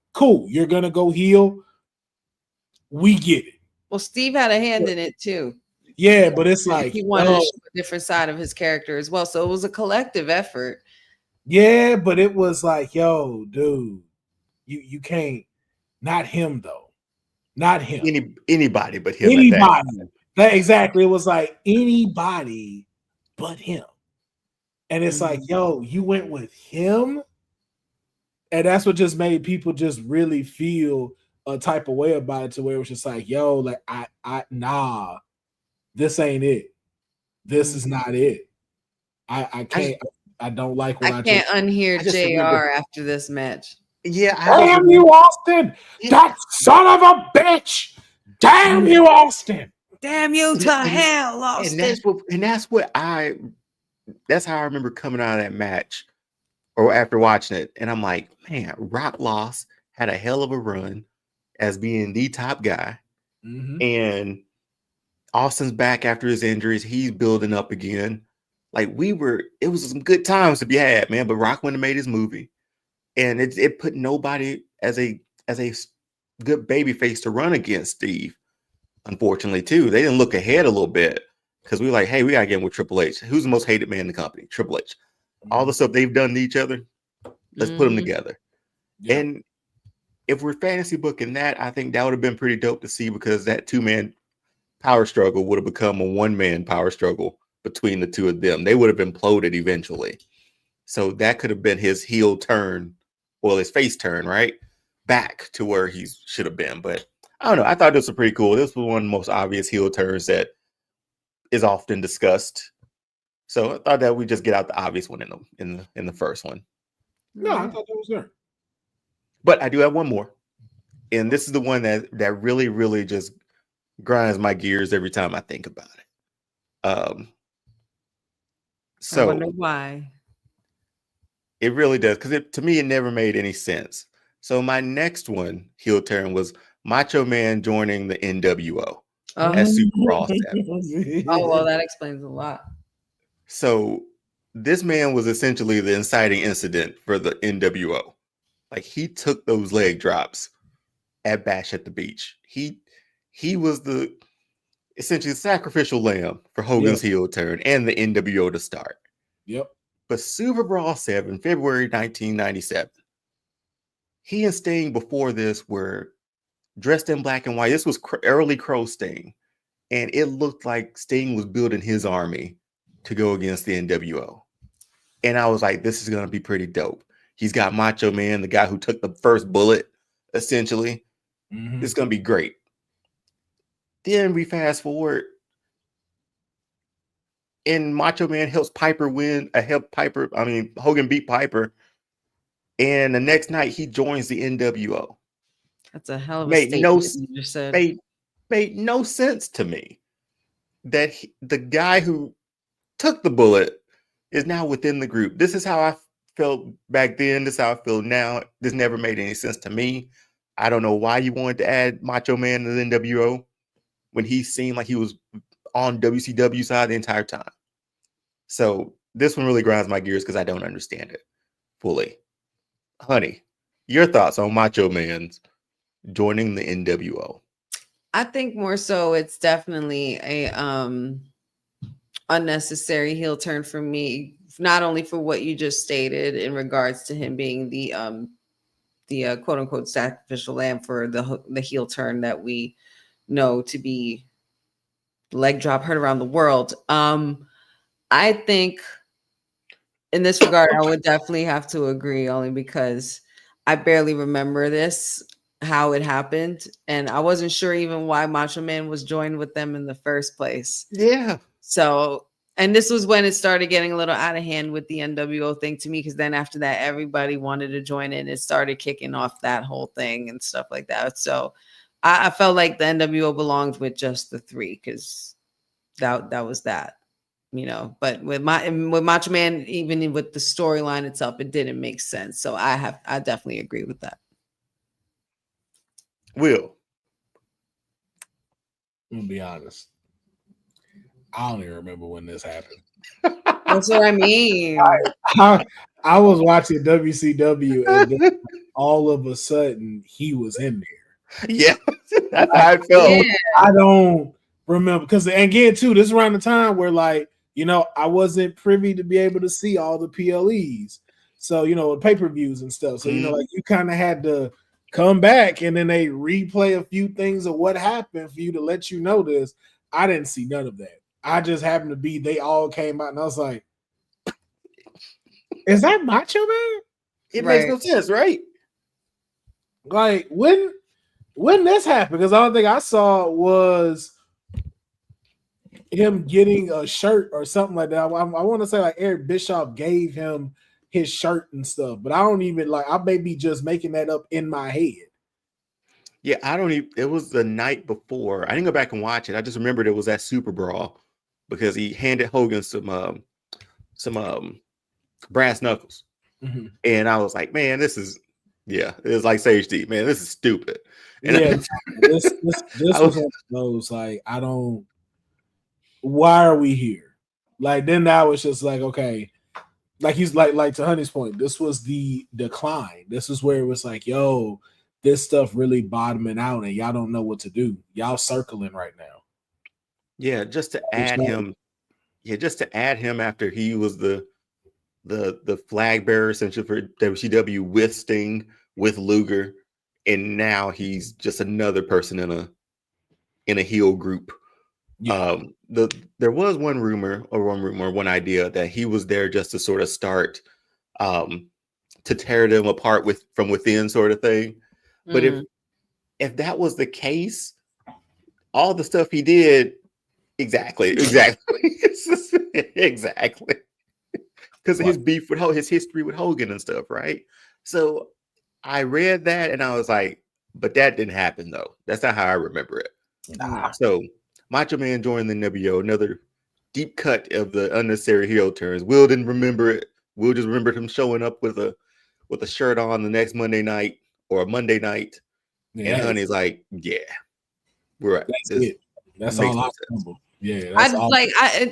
You're gonna go heel. We get it. Well, Steve had a hand in it too. Yeah, but it's like he wanted to show a different side of his character as well. So it was a collective effort. Yeah, but it was like, yo, dude, you can't. Not him though. Not him. Anybody but him. Anybody. Exactly. It was like anybody but him. And it's like, yo, you went with him? And that's what just made people just really feel a type of way about it, to where it was just like, yo, like, nah, this ain't it. This is not it. I can't, I don't like what I can't unhear JR after this match. Yeah. Damn you, Austin! That son of a bitch! Damn you, Austin! Damn you to hell, Austin! That's how I remember coming out of that match, or after watching it, and I'm like, man, Rock lost, had a hell of a run as being the top guy, and Austin's back after his injuries. He's building up again. Like it was some good times to be had, man. But Rock went and made his movie, and it put nobody as a good baby face to run against Steve. Unfortunately, too, they didn't look ahead a little bit because we were like, hey, we gotta get in with Triple H. Who's the most hated man in the company? Triple H. All the stuff they've done to each other, let's put them together. Yep. And if we're fantasy booking that, I think that would have been pretty dope to see, because that 2-man power struggle would have become a 1-man power struggle between the two of them. They would have imploded eventually. So that could have been his heel turn, well, his face turn, right? Back to where he should have been. But I don't know. I thought this was pretty cool. This was one of the most obvious heel turns that is often discussed. So I thought that we just get out the obvious one in the first one. No, I thought that was there. But I do have one more. And this is the one that really, really just grinds my gears every time I think about it. So I wonder why. It really does, because to me, it never made any sense. So my next one, heel turn, was Macho Man joining the NWO at Super Brawl 7. Oh, well, that explains a lot. So this man was essentially the inciting incident for the NWO. Like, he took those leg drops at Bash at the Beach. He was the essentially sacrificial lamb for Hogan's heel turn and the NWO to start. Yep. But Super Brawl 7, February 1997, he and Sting before this were dressed in black and white. This was early Crow Sting. And it looked like Sting was building his army to go against the NWO. And I was like, this is going to be pretty dope. He's got Macho Man, the guy who took the first bullet, essentially. It's going to be great. Then we fast forward, and Macho Man helps Piper win. Hogan beat Piper. And the next night, he joins the NWO. That's a hell of a statement you just said. Made no sense to me that the guy who took the bullet is now within the group. This is how I felt back then. This is how I feel now. This never made any sense to me. I don't know why you wanted to add Macho Man to the NWO when he seemed like he was on WCW side the entire time. So this one really grinds my gears because I don't understand it fully. Honey, your thoughts on Macho Man's joining the NWO? I think more so it's definitely a unnecessary heel turn for me, not only for what you just stated in regards to him being the quote unquote sacrificial lamb for the heel turn that we know to be leg drop heard around the world. I think in this regard, I would definitely have to agree, only because I barely remember this, how it happened. And I wasn't sure even why Macho Man was joined with them in the first place. Yeah. So, and this was when it started getting a little out of hand with the NWO thing to me, because then after that, everybody wanted to join in. It started kicking off that whole thing and stuff like that. So I felt like the NWO belonged with just the three, because that was that. But with Macho Man, even with the storyline itself, it didn't make sense. So I definitely agree with that. Will, I'm gonna be honest. I don't even remember when this happened. That's what I mean. I was watching WCW, and then all of a sudden he was in there. Yeah, that's how I felt. Yeah. I don't remember, because again, too, this is around the time where, like, I wasn't privy to be able to see all the PLEs. So, pay-per-views and stuff. So, like, you kind of had to come back and then they replay a few things of what happened for you to let you know this. I didn't see none of that. I just happened to be, they all came out and I was like, is that Macho Man? It makes no sense, right? Like, when this happened, because the only thing I saw was him getting a shirt or something like that. I want to say like Eric Bischoff gave him his shirt and stuff, but I don't even, like, I may be just making that up in my head. Yeah, I don't even, it was the night before. I didn't go back and watch it. I just remembered it was at Super Brawl because he handed Hogan some brass knuckles. Mm-hmm. And I was like, man, this is it was like Sage D, man, this is stupid. And yeah, this I was was, one of those like why are we here? Like then now it's just like okay, like he's like to Honey's point, this was the decline. This is where it was like, yo, this stuff really bottoming out and y'all don't know what to do. Y'all circling right now. yeah, just to add him after he was the flag bearer essentially for WCW with Sting, with Luger, and now he's just another person in a heel group. Yeah. There was one one idea that he was there just to sort of start to tear them apart from within, sort of thing. But if that was the case, all the stuff he did, exactly, exactly. Because of his beef with his history with Hogan and stuff, right? So I read that and I was like, but that didn't happen though. That's not how I remember it. So Macho Man joined the NWO, another deep cut of the unnecessary heel turns. Will didn't remember it. Will just remembered him showing up with a shirt on the next Monday night or a Monday night. Yeah, and Honey's like, yeah, we're right. That's it. That's all I remember. Yeah,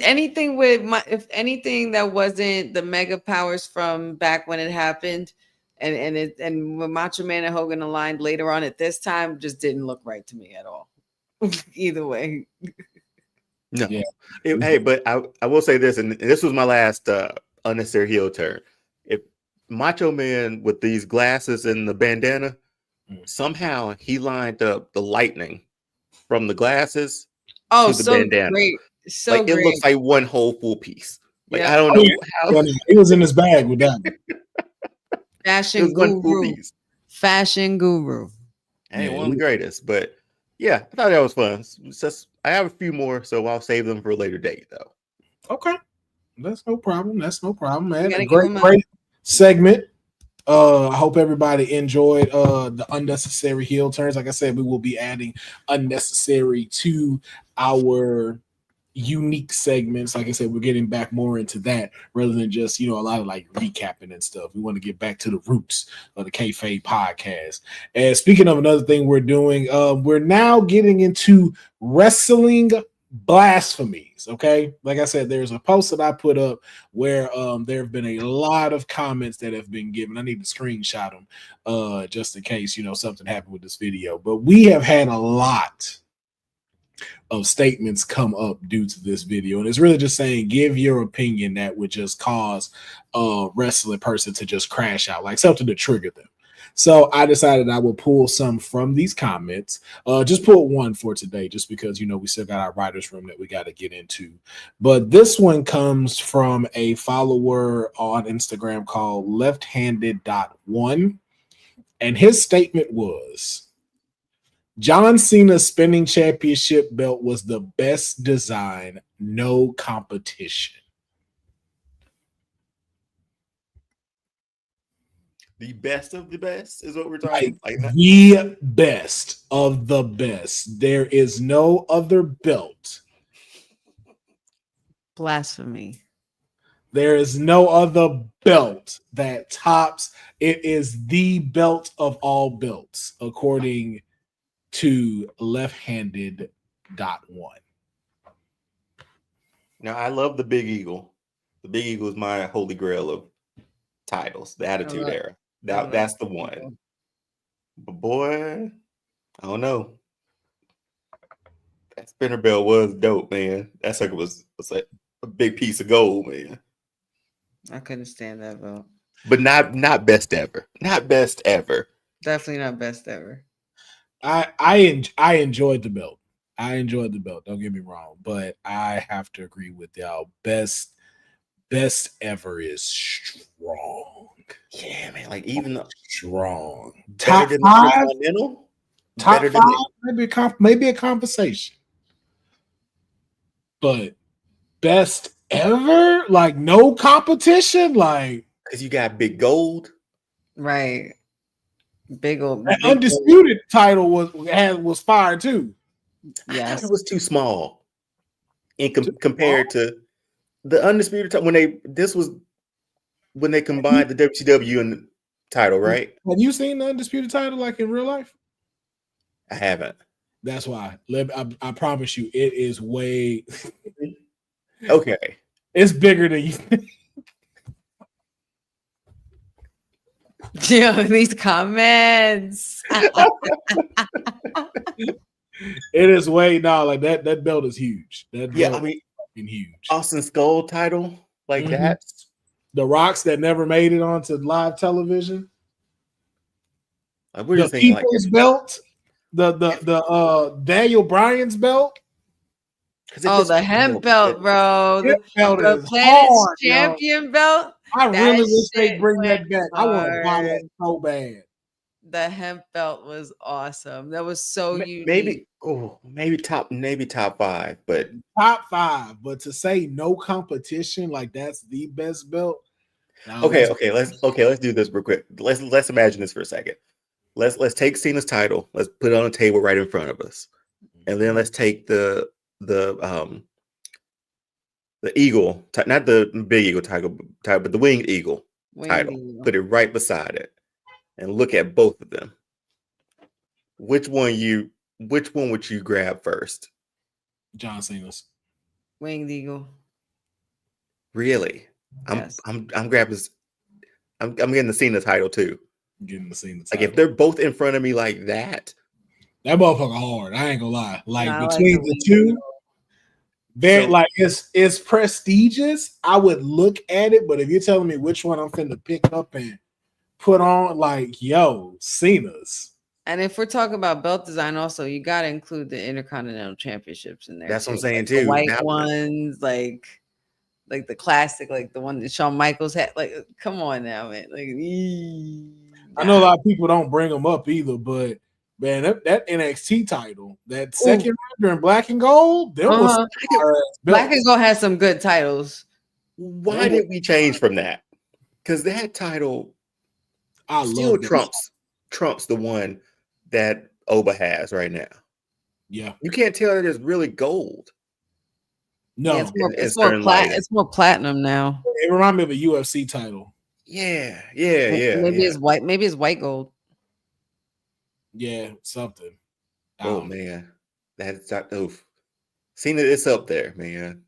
anything if anything that wasn't the Mega Powers from back when it happened, and when Macho Man and Hogan aligned later on at this time, just didn't look right to me at all. Either way, no. Yeah. Hey, but I will say this, and this was my last unnecessary heel turn. If Macho Man with these glasses and the bandana, somehow he lined up the lightning from the glasses. Oh, to the bandana. Great. So like, great. It looks like one whole full piece. Like, I don't know how. He was in his bag with that. Fashion guru. Fashion guru. Hey, one of the greatest. But yeah, I thought that was fun. It's just, I have a few more, so I'll save them for a later date, though. Okay. That's no problem, man. A great segment. I hope everybody enjoyed the unnecessary heel turns. Like I said, we will be adding unnecessary to our unique segments. Like I said, we're getting back more into that rather than just, a lot of like recapping and stuff. We want to get back to the roots of the Kayfabe podcast. And speaking of another thing we're doing, we're now getting into wrestling blasphemies. Okay, like I said, there's a post that I put up where there have been a lot of comments that have been given. I need to screenshot them just in case something happened with this video, but we have had a lot of statements come up due to this video, and it's really just saying give your opinion that would just cause a wrestling person to just crash out, like something to trigger them. So I decided I will pull some from these comments. Just pull one for today, just because, we still got our writers room that we got to get into. But this one comes from a follower on Instagram called lefthanded.1. And his statement was, John Cena's spinning championship belt was the best design, no competition. The best of the best is what we're talking about. The best of the best. There is no other belt. Blasphemy. There is no other belt that tops. It is the belt of all belts, according to lefthanded.1. Now, I love the Big Eagle. The Big Eagle is my holy grail of titles, the Attitude Era. That's the one. But boy, I don't know. That spinner belt was dope, man. That sucker was like a big piece of gold, man. I couldn't stand that belt. But not best ever. Not best ever. Definitely not best ever. I enjoyed the belt. I enjoyed the belt. Don't get me wrong, but I have to agree with y'all. Best ever is strong. Yeah, man. Like even strong. Top five. Top five. Maybe a conversation. But best ever, like no competition, like because you got big gold, right? Big old undisputed gold. Title was fire too. Yes, it was too small compared to the undisputed title when this was when they combined the WCW and the title, right? Have you seen the Undisputed title like in real life? I haven't. That's why. I promise you, it is way. Okay. It's bigger than you think. Yeah, these comments. It is way like that belt is huge. That Yeah, belt I mean, is huge. Austin Skull title like that. The Rocks that never made it onto live television. We're The just thinking like People's belt. The Daniel Bryan's belt. Oh, the hemp belt, bro. The belt The is Planet's hard, Champion belt. I really wish they shit bring that went back. I want to buy hard. that so bad. The hemp belt was awesome. That was so unique. Maybe top 5, but top 5. But to say no competition, like that's the best belt. No, okay. Let's do this real quick. Let's imagine this for a second. Let's take Cena's title. Let's put it on a table right in front of us, and then let's take the eagle, not the big eagle title, but the winged eagle title. Put it right beside it, and look at both of them. Which one would you grab first? John Cena's winged eagle. Really? Yes. I'm grabbing. I'm getting the Cena title too. Getting the Cena title. Like if they're both in front of me like that motherfucker hard. I ain't gonna lie. Like no, between the two, they're like it's prestigious. I would look at it, but if you're telling me which one I'm finna pick up and put on, like Cena's. And if we're talking about belt design, also you got to include the Intercontinental Championships in there. That's what I'm saying like too. The white ones, like the classic, like the one that Shawn Michaels had. Like, come on now, man. Like, I know a lot of people don't bring them up either, but man, that NXT title, that second round in black and gold, Black and Gold has some good titles. Why did we change from that? Because that title still trumps the one that Oba has right now. Yeah, you can't tell that it's really gold. No, it's more platinum now. It reminds me of a UFC title. Yeah. Maybe it's white. Maybe it's white gold. Yeah, something. Oh man, that's oof. Cena, it's up there, man.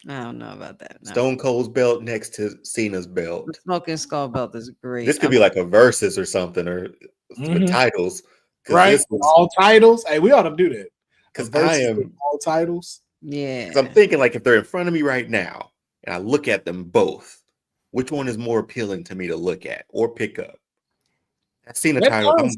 I don't know about that. No. Stone Cold's belt next to Cena's belt. The Smoking Skull belt is great. This could be like a versus or something, or with titles, right? All titles. Hey, we ought to do that because I am all titles. Yeah, I'm thinking like if they're in front of me right now and I look at them both, which one is more appealing to me to look at or pick up? That Cena title.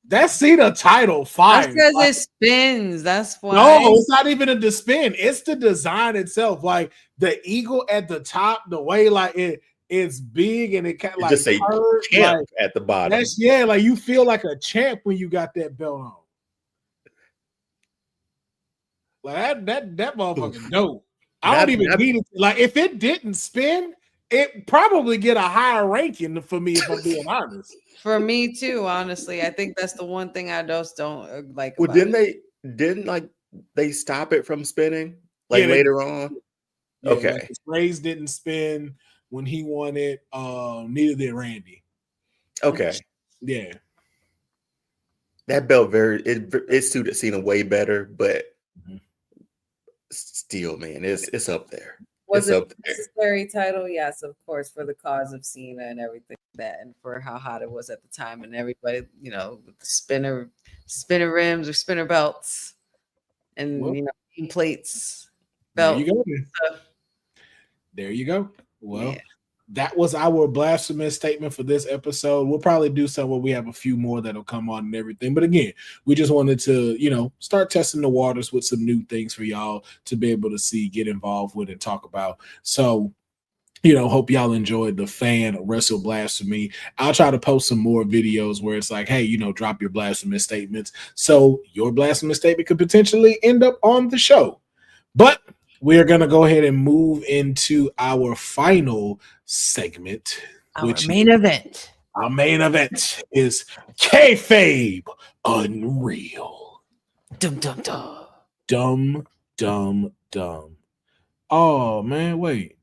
That Cena title fire. That's because it spins. That's why. No, it's not even a spin. It's the design itself. Like the eagle at the top, the way like it's big and it kind of like just say champ like, at the bottom. That's like you feel like a champ when you got that belt on. Like that motherfucker dope. I don't even need it. Like if it didn't spin, it probably get a higher ranking for me if I'm being honest. For me too, honestly, I think that's the one thing I just don't like. Well, didn't they stop it from spinning later on? Yeah, okay, like Ray's didn't spin when he won it. Neither did Randy. Okay, yeah, that belt it suited Cena way better, but still, man, it's up there. Was it a necessary title? Yes, of course, for the cause of Cena and everything that, and for how hot it was at the time, and everybody, with the spinner rims or spinner belts, and plates, belt. There you go. There you go. Well, that was our blasphemous statement for this episode. We'll probably do some where we have a few more that'll come on and everything. But again, we just wanted to, start testing the waters with some new things for y'all to be able to see, get involved with, and talk about. So, hope y'all enjoyed the fan wrestle blasphemy. I'll try to post some more videos where it's like, hey, drop your blasphemous statements. So your blasphemous statement could potentially end up on the show. But we're going to go ahead and move into our final segment. Our main event. Our main event is Kayfabe Unreal. Dum, dum, dum. Dum, dum, dum. Oh, man, wait.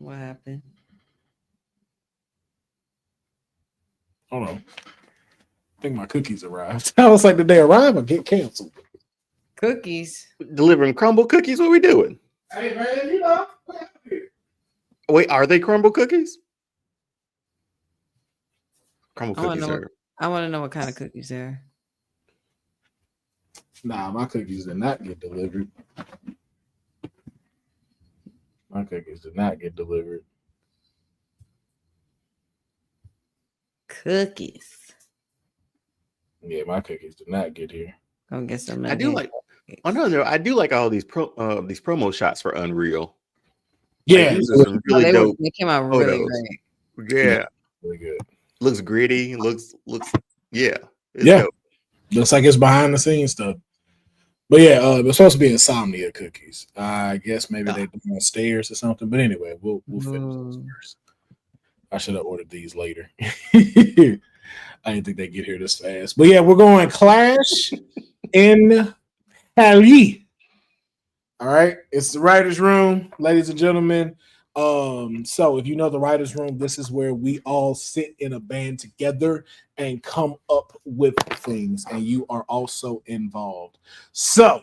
What happened? Hold on. I think my cookies arrived. I was like, did they arrive or get canceled? Cookies. Delivering crumble cookies? What are we doing? Hey, man, you know. Wait, are they crumble cookies? Crumble cookies are. I want to know what kind of cookies they're. Nah, my cookies did not get delivered. My cookies did not get delivered. Cookies. Yeah, my cookies did not get here. Gonna get some. I do like. Oh no, I do like all these promo shots for Unreal. Yeah, like, these are some really dope. They came out really photos. great. Yeah, really good. Looks gritty. Looks. Yeah. Yeah. Dope. Looks like it's behind the scenes stuff. But yeah, it's supposed to be insomnia cookies. I guess maybe they're doing stairs or something. But anyway, we'll finish those first. I should have ordered these later. I didn't think they'd get here this fast. But yeah, we're going Clash in Paris. All right, it's the writer's room, ladies and gentlemen. So if you know the writer's room, this is where we all sit in a band together and come up with things, and you are also involved. So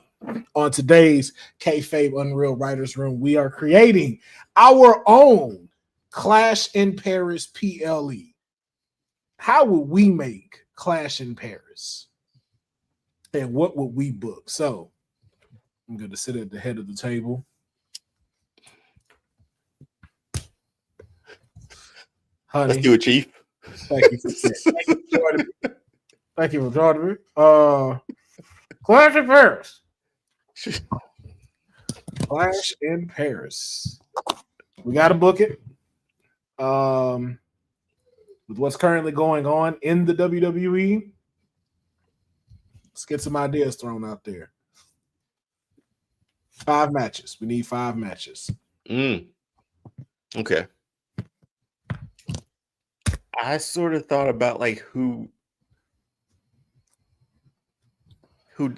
on today's Kayfabe Unreal Writer's Room, we are creating our own Clash in Paris PLE. How would we make Clash in Paris? And what would we book? So I'm going to sit at the head of the table. Honey, let's do it, Chief. Thank you for joining me. Thank you for joining me. Clash in Paris. Clash in Paris. We got to book it. With what's currently going on in the WWE, let's get some ideas thrown out there. 5 matches. We need 5 matches. Okay. I sort of thought about like who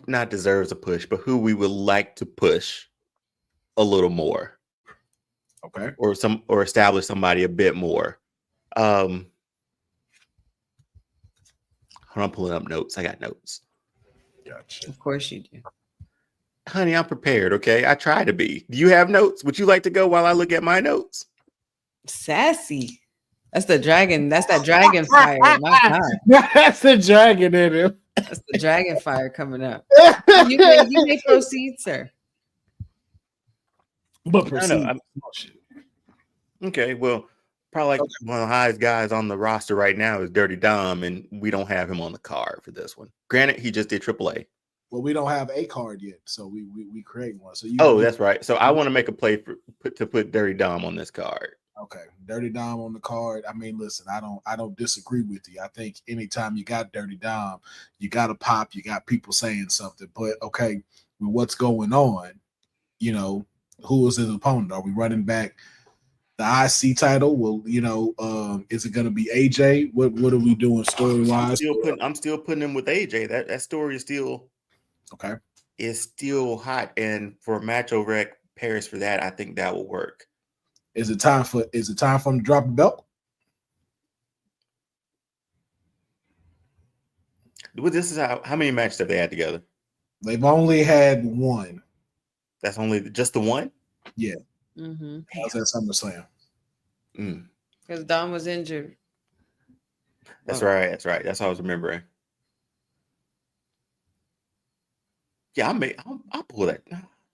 not deserves a push, but who we would like to push a little more. Okay. Or establish somebody a bit more. Hold on, I'm pulling up notes. I got notes. Gotcha. Of course you do. Honey, I'm prepared, okay? I try to be. Do you have notes? Would you like to go while I look at my notes? Sassy. That's the dragon. That's that dragon fire. My God. That's the dragon in him. That's the dragon fire coming up. You may proceed, sir. But proceed. Okay, well, probably like one of the highest guys on the roster right now is Dirty Dom, and we don't have him on the card for this one. Granted, he just did AAA. Well, we don't have a card yet, so we create one. So that's right. So I want to make a play to put Dirty Dom on this card. Okay, Dirty Dom on the card. I mean, listen, I don't disagree with you. I think anytime you got Dirty Dom, you got a pop. You got people saying something. But okay, with what's going on, you know, who is his opponent? Are we running back the IC title? Well, you know, is it going to be AJ? What are we doing story wise? I'm still putting him with AJ. That story is still okay. Is still hot, and for a match over at Paris for that, I think that will work. Is it time for him to drop the belt? Well, this is how many matches have they had together? They've only had one. That's only just the one? Yeah. Mm-hmm. How's that SummerSlam? Because Dom was injured. That's right. That's right. That's what I was remembering. Yeah, I'll pull that.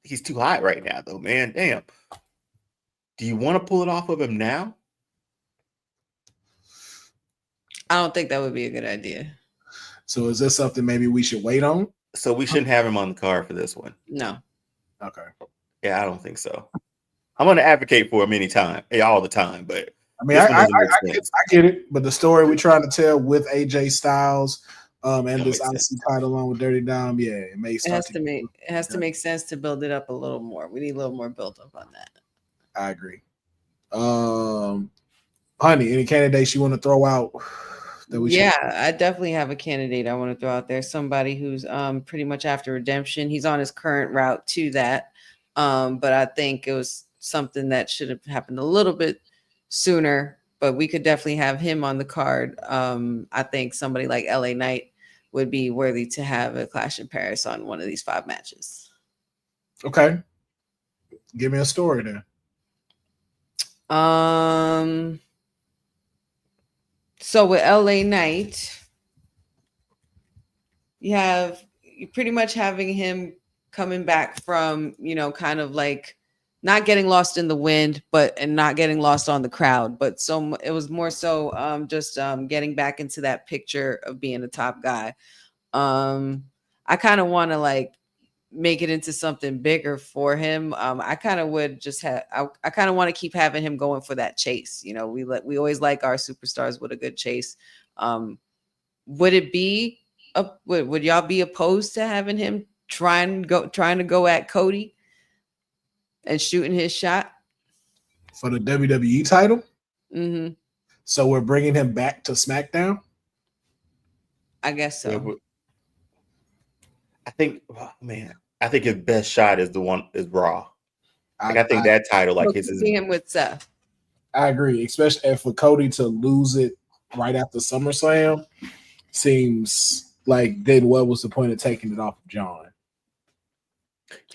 He's too hot right now, though, man. Damn. Do you want to pull it off of him now? I don't think that would be a good idea. So is this something maybe we should wait on? So we shouldn't have him on the card for this one. No. Okay. Yeah, I don't think so. I'm going to advocate for him anytime, all the time, but I mean, I get it, but the story we're trying to tell with AJ Styles and this IC title along with Dirty Dom, yeah, it has to make sense to build it up a little more. We need a little more build up on that. I agree. Honey, any candidates you want to throw out? I definitely have a candidate I want to throw out there. Somebody who's pretty much after redemption. He's on his current route to that. But I think it was something that should have happened a little bit sooner, but we could definitely have him on the card. I think somebody like LA Knight would be worthy to have a Clash in Paris on one of these 5 matches. Okay. Give me a story then. So with LA Knight, you're pretty much having him coming back from, kind of like not getting lost in the wind, and not getting lost on the crowd. But so it was more so just getting back into that picture of being a top guy. I kind of want to like make it into something bigger for him. I kind of would just have, I kind of want to keep having him going for that chase. We always like our superstars with a good chase. Would it be would y'all be opposed to having him trying to go at Cody and shooting his shot for the WWE title? Mm-hmm. So we're bringing him back to SmackDown? I guess so. Yeah, I think, I think his best shot is Raw. I think that title, like his, see him with Seth. I agree, especially for Cody to lose it right after SummerSlam seems like then what was the point of taking it off of John?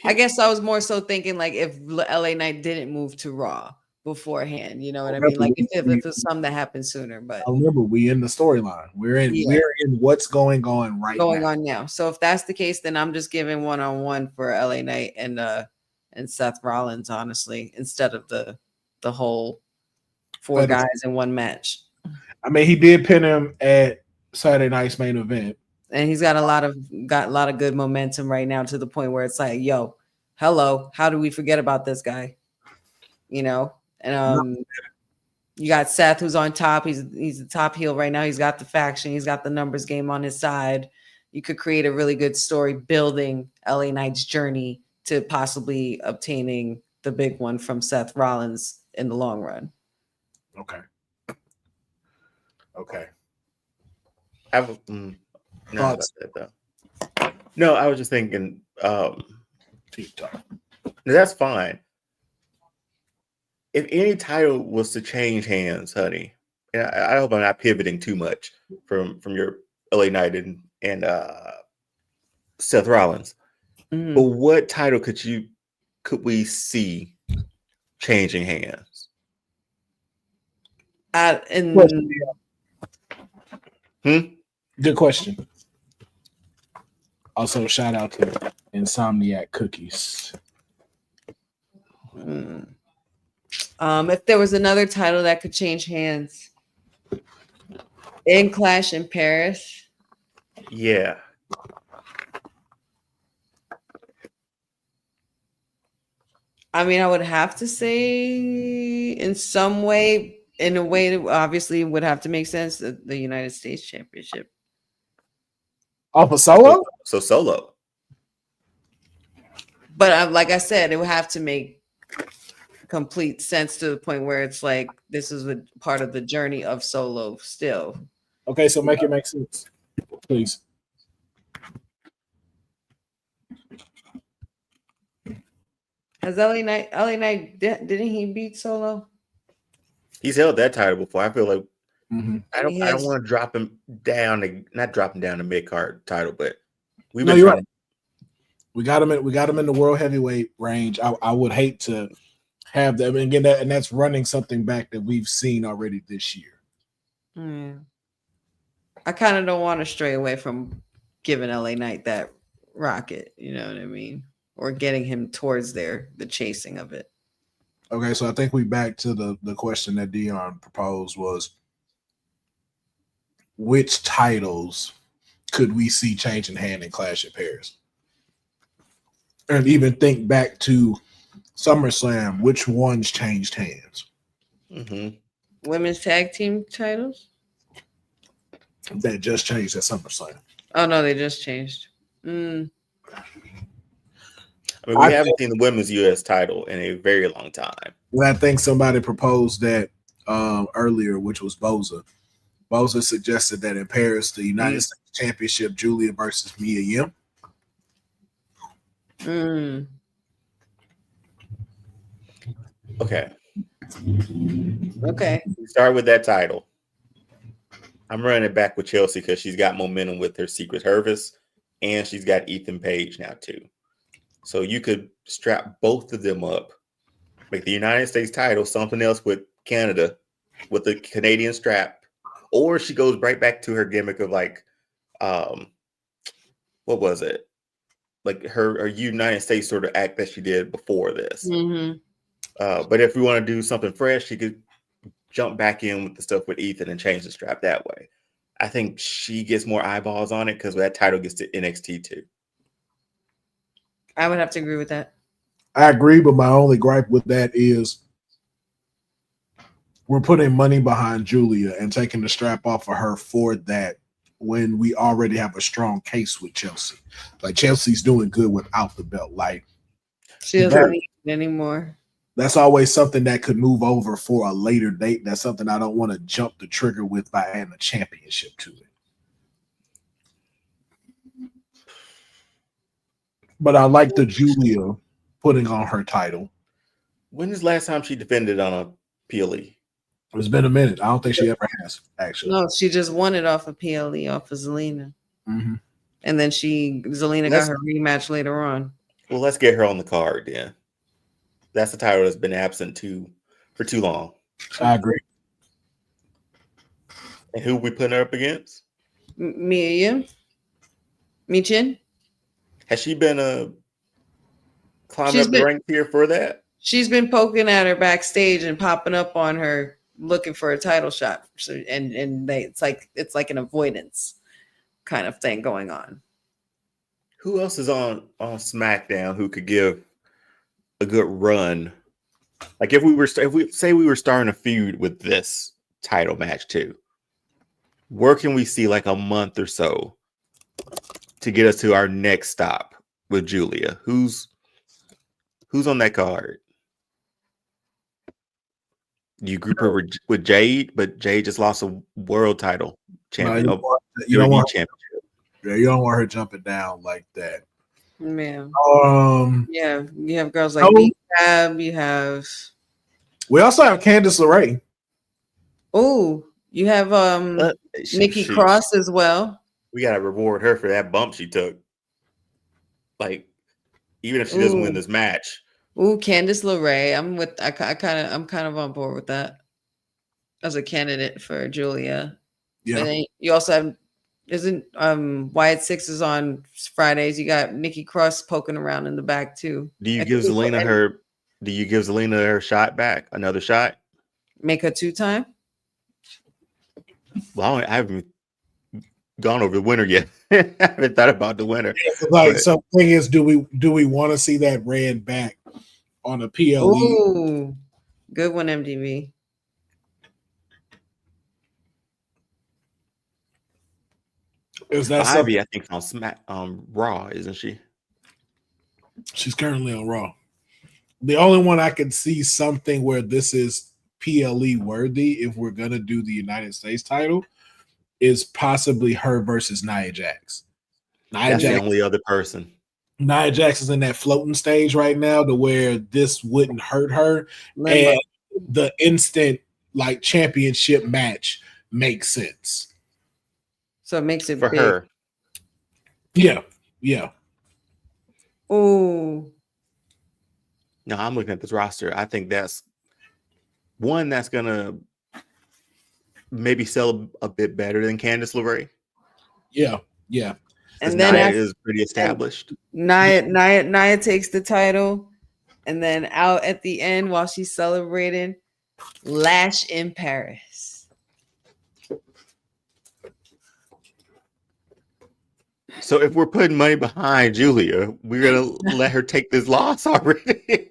I guess I was more so thinking like if LA Knight didn't move to Raw beforehand, you know what I mean? Like if it was something that happened sooner, but I remember we in the storyline. We're in what's going on now. So if that's the case, then I'm just giving 1-on-1 for LA Knight and Seth Rollins, honestly, instead of the whole 4 guys in one match. I mean, he did pin him at Saturday night's main event. And he's got a lot of good momentum right now to the point where it's like, yo, hello, how do we forget about this guy? And you got Seth who's on top. He's the top heel right now. He's got the faction. He's got the numbers game on his side. You could create a really good story building LA Knight's journey to possibly obtaining the big one from Seth Rollins in the long run. Okay. I have thoughts about that though. No, I was just thinking. That's fine. If any title was to change hands, honey, and I hope I'm not pivoting too much from your LA Knight and Seth Rollins. Mm-hmm. But what title could we see changing hands? Good question. Also, shout out to Insomniac Cookies. If there was another title that could change hands in Clash in Paris. Yeah. I mean, I would have to say in a way that obviously would have to make sense, the United States Championship. Off of Solo? So Solo. But like I said, it would have to make complete sense to the point where it's like this is a part of the journey of Solo still. Okay, so make it make sense, please. Has LA Knight didn't he beat Solo? He's held that title before. I feel like I don't want to drop him down not drop him down to mid card title, but we've been trying. We got him in the world heavyweight range. I would hate to have them again, and that's running something back that we've seen already this year. I kind of don't want to stray away from giving LA Knight that rocket, you know what I mean? Or getting him towards the chasing of it. Okay, so I think we back to the question that Deonne proposed was, which titles could we see changing hand in Clash in Paris? And even think back to SummerSlam, which ones changed hands? Women's tag team titles? That just changed at SummerSlam. Oh, no, they just changed. I mean, we haven't seen the women's U.S. title in a very long time. Well, I think somebody proposed that earlier, which was Boza. Boza suggested that in Paris, the United States Championship, Julia versus Mia Yim. Okay. Okay. We start with that title. I'm running it back with Chelsea because she's got momentum with her Secret Service, and she's got Ethan Page now too. So you could strap both of them up, make the United States title something else with Canada, with the Canadian strap, or she goes right back to her gimmick of like, what was it? Like her United States sort of act that she did before this. Mm-hmm. But if we want to do something fresh, she could jump back in with the stuff with Ethan and change the strap that way. I think she gets more eyeballs on it because that title gets to NXT too. I would have to agree with that. I agree, but my only gripe with that is we're putting money behind Julia and taking the strap off of her for that when we already have a strong case with Chelsea. Like Chelsea's doing good without the belt. Like She doesn't need it anymore. That's always something that could move over for a later date. That's something I don't want to jump the trigger with by adding a championship to it. But I like the Julia putting on her title. When is the last time she defended on a PLE? It's been a minute. I don't think she ever has, actually. No, she just won it off of PLE, off of Zelina. Mm-hmm. And then Zelina got her rematch later on. Well, let's get her on the card then. That's the title that's been absent for too long. I agree. And who we putting her up against? Mia. Michin. Has she been climbing up the ranks here for that? She's been poking at her backstage and popping up on her, looking for a title shot. So, it's like an avoidance kind of thing going on. Who else is on SmackDown who could give a good run? Like if we were starting a feud with this title match too, where can we see like a month or so to get us to our next stop with Julia? Who's on that card? You group her with Jade, but Jade just lost a world title champion. You don't want her jumping down like that. Man. Yeah, you have girls like Kayfabe, you have. We also have Candice LeRae. Oh, you have Nikki Cross as well. We gotta reward her for that bump she took. Like, even if she doesn't win this match. Ooh, Candice LeRae. I'm kind of on board with that as a candidate for Julia. Yeah. And then you also have Wyatt Six is on Fridays. You got Nikki Cross poking around in the back too. Do you give Zelina her shot back? Another shot? Make her 2-time? Well, I haven't gone over the winner yet. I haven't thought about the winner. So the thing is, do we want to see that ran back on a PLE? Ooh, good one, MDV. Is that Ivy? I think on Raw, isn't she? She's currently on Raw. The only one I could see something where this is PLE worthy, if we're gonna do the United States title, is possibly her versus Nia Jax. That's the only other person. Nia Jax is in that floating stage right now to where this wouldn't hurt her. And the instant like championship match makes sense. So it makes it for big. Her. Yeah. Oh. No, I'm looking at this roster. I think that's one that's gonna maybe sell a bit better than Candice LeRae. Yeah. And then Nia is pretty established. Nia takes the title, and then out at the end while she's celebrating, Lash in Paris. So if we're putting money behind Julia, we're gonna let her take this loss already.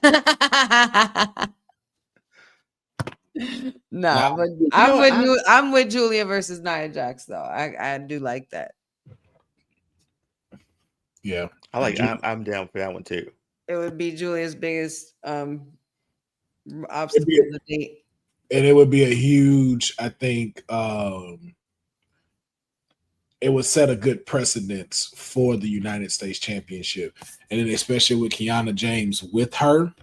But I'm with Julia versus Nia Jax though. I do like that. Yeah, I like. I'm down for that one too. It would be Julia's biggest obstacle to the date, and it would be a huge. I think it would set a good precedence for the United States Championship, and then especially with Kiana James with her,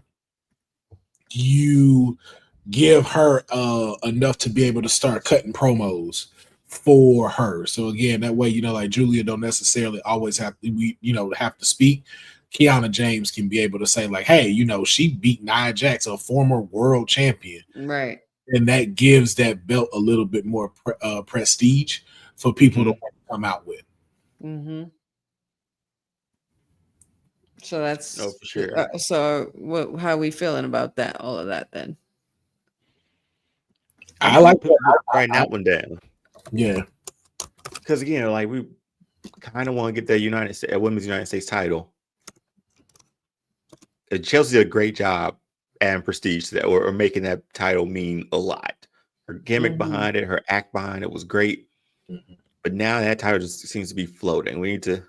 you give her enough to be able to start cutting promos for her. So again, that way, like Julia don't necessarily always have to speak. Kiana James can be able to say like, hey, she beat Nia Jax, a former world champion. Right. And that gives that belt a little bit more prestige for people to want to come out with. Mm-hmm. So that's for sure. So how are we feeling about that? All of that then? I like writing that one down. Yeah. Because again, like we kind of want to get that Women's United States title. Chelsea did a great job adding prestige to that, or making that title mean a lot. Her gimmick behind it, her act behind it was great. But now that title just seems to be floating. We need to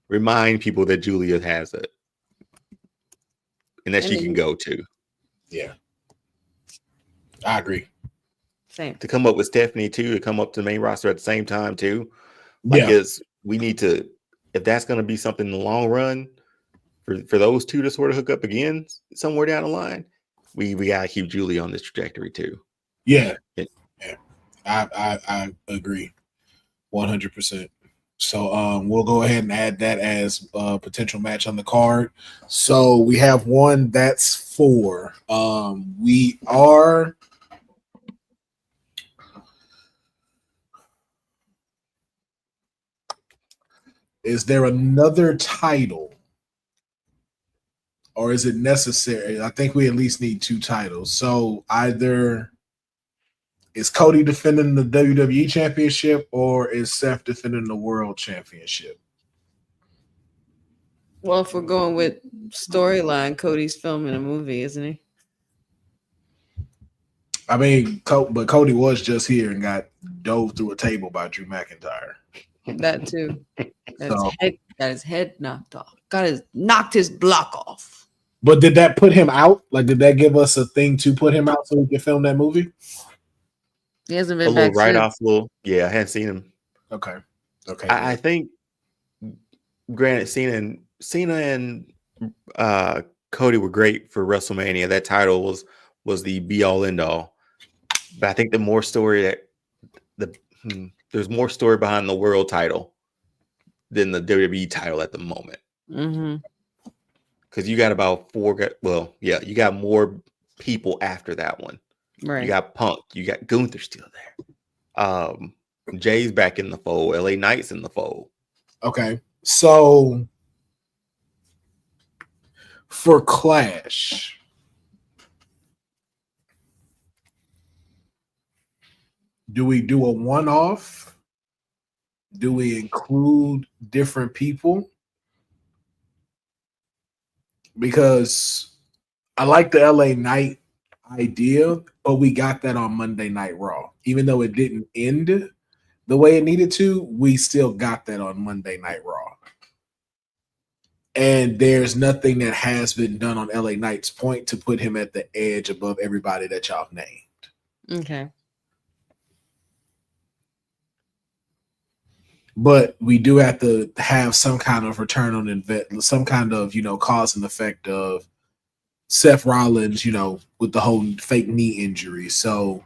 remind people that Julia has it and that she can go to. Yeah. I agree. Same. To come up with Stephanie too, to come up to the main roster at the same time too. We need to, if that's going to be something in the long run for those two to sort of hook up again somewhere down the line, we got to keep Julia on this trajectory too. Yeah. I agree 100%. So we'll go ahead and add that as a potential match on the card. So we have one that's 4. Is there another title? Or is it necessary? I think we at least need 2 titles. So either is Cody defending the WWE Championship, or is Seth defending the World Championship? Well, if we're going with storyline, Cody's filming a movie, isn't he? I mean, but Cody was just here and got dove through a table by Drew McIntyre. That too. Got his head knocked off. Knocked his block off. But did that put him out? Like, did that give us a thing to put him out so we could film that movie? He hasn't been a back little I hadn't seen him. Okay. I think, granted, Cena and Cody were great for WrestleMania. That title was the be all end all. But I think the more story there's more story behind the world title than the WWE title at the moment. Because you got about 4. You got more people after that one. Right. You got Punk. You got Gunther still there. Jay's back in the fold. LA Knight's in the fold. Okay. So for Clash, do we do a one-off? Do we include different people? Because I like the LA Knight idea, but we got that on Monday Night Raw. Even though it didn't end the way it needed to, we still got that on Monday Night Raw. And there's nothing that has been done on LA Knight's point to put him at the edge above everybody that y'all named. Okay. But we do have to have some kind of return on investment, some kind of, cause and effect of Seth Rollins, with the whole fake knee injury. So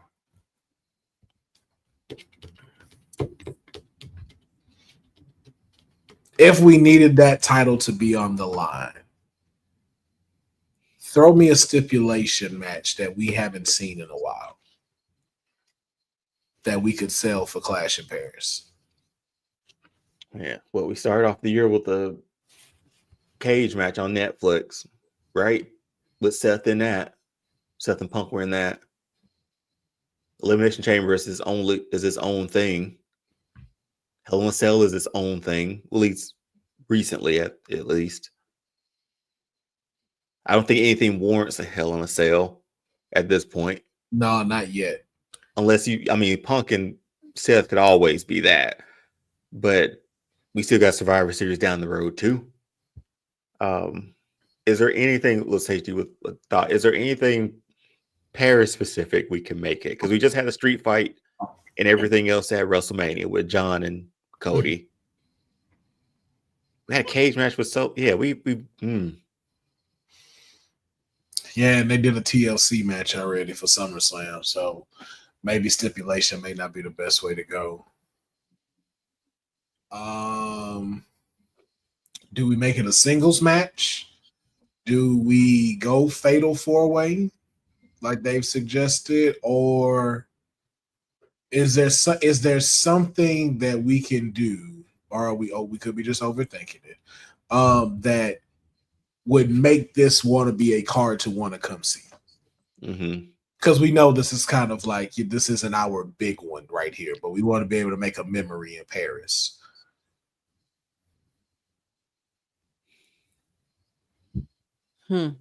if we needed that title to be on the line, throw me a stipulation match that we haven't seen in a while that we could sell for Clash in Paris. Yeah. Well, we started off the year with a cage match on Netflix, right? With Seth in that. Seth and Punk were in that. Elimination Chamber is its own thing. Hell in a Cell is its own thing. At least recently, at least. I don't think anything warrants a Hell in a Cell at this point. No, not yet. Unless Punk and Seth could always be that. But we still got Survivor Series down the road too. Is there anything? Let's say you with a thought. Is there anything Paris specific we can make it? Because we just had a street fight and everything else at WrestleMania with John and Cody. We had a cage match with Yeah, and they did a TLC match already for SummerSlam, so maybe stipulation may not be the best way to go. Do we make it a singles match? Do we go fatal 4-way like they've suggested, or is there something that we can do, or are we could be just overthinking it? That would make this want to be a card to want to come see. Because we know this is kind of like, this isn't our big one right here, but we want to be able to make a memory in Paris. That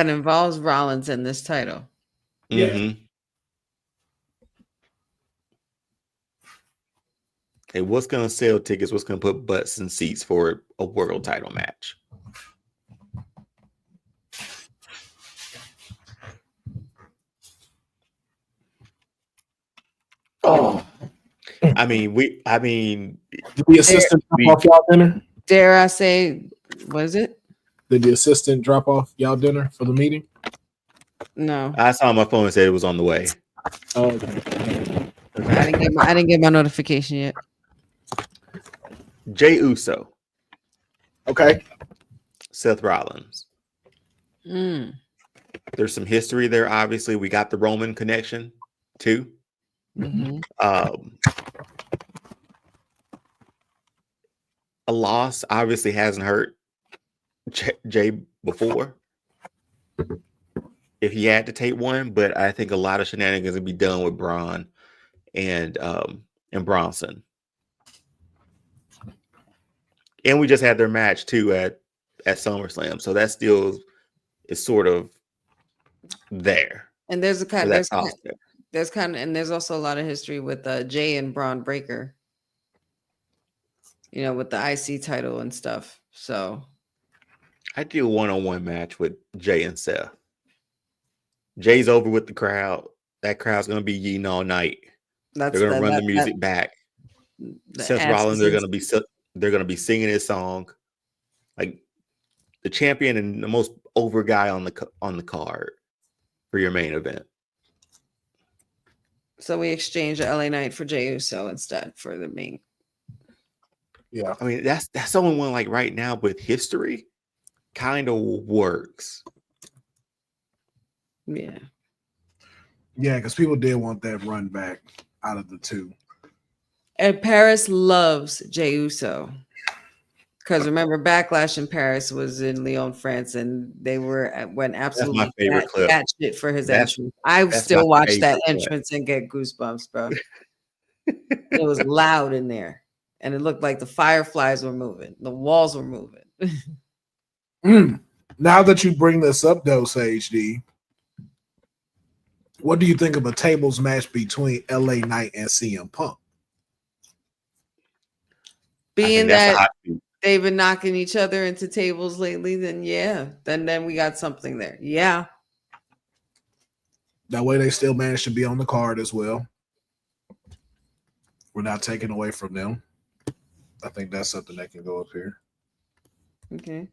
involves Rollins in this title. Yeah. Hey, what's going to sell tickets? What's going to put butts in seats for a world title match? Oh, I mean, did the assistant drop off y'all dinner? Dare I say, what is it? Did the assistant drop off y'all dinner for the meeting? No, I saw my phone and said it was on the way. Oh, okay. I didn't get my notification yet. Jey Uso, Okay. Seth Rollins. There's some history there. Obviously, we got the Roman connection too. A loss obviously hasn't hurt Jay before, if he had to take one, but I think a lot of shenanigans would be done with Braun and Bronson. And we just had their match too at SummerSlam, so that still is sort of there. And there's there's also a lot of history with Jay and Braun Breaker. You know, with the IC title and stuff. So I do a one-on-one match with Jay and Seth. Jay's over with the crowd. That crowd's gonna be yeeting all night. They're gonna run the music back. Seth Rollins, they're gonna be singing his song. Like the champion and the most over guy on the card for your main event. So we exchange LA Knight for Jey Uso instead for the main. Yeah, I mean that's the only one like right now with history kind of works. Yeah, because people did want that run back out of the two. And Paris loves Jey Uso. Because remember, Backlash in Paris was in Lyon, France, and they went absolutely That's my favorite clip. shit for his entrance. I still watch that entrance and get goosebumps, bro. It was loud in there, and it looked like the fireflies were moving, the walls were moving. Now that you bring this up, though, Sage D, what do you think of a tables match between LA Knight and CM Punk? Being that they've been knocking each other into tables lately, then then we got something there. Yeah. That way they still managed to be on the card as well. We're not taking away from them. I think that's something that can go up here. Okay.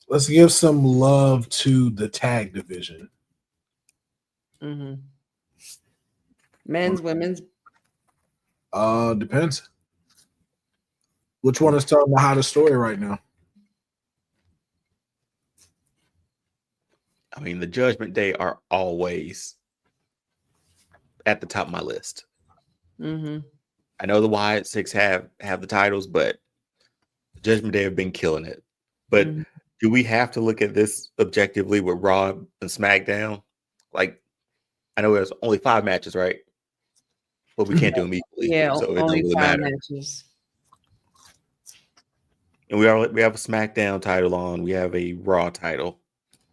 Let's give some love to the tag division. Men's, women's. Depends. Which one is telling the hottest story right now? I mean, the Judgment Day are always at the top of my list. I know the Wyatt Six have the titles, but Judgment Day have been killing it. But do we have to look at this objectively with Raw and SmackDown? Like, I know there's only 5 matches, right? But we can't do them equally. Yeah, so it only doesn't really 5 matter. matches. And we have a SmackDown title on. We have a Raw title.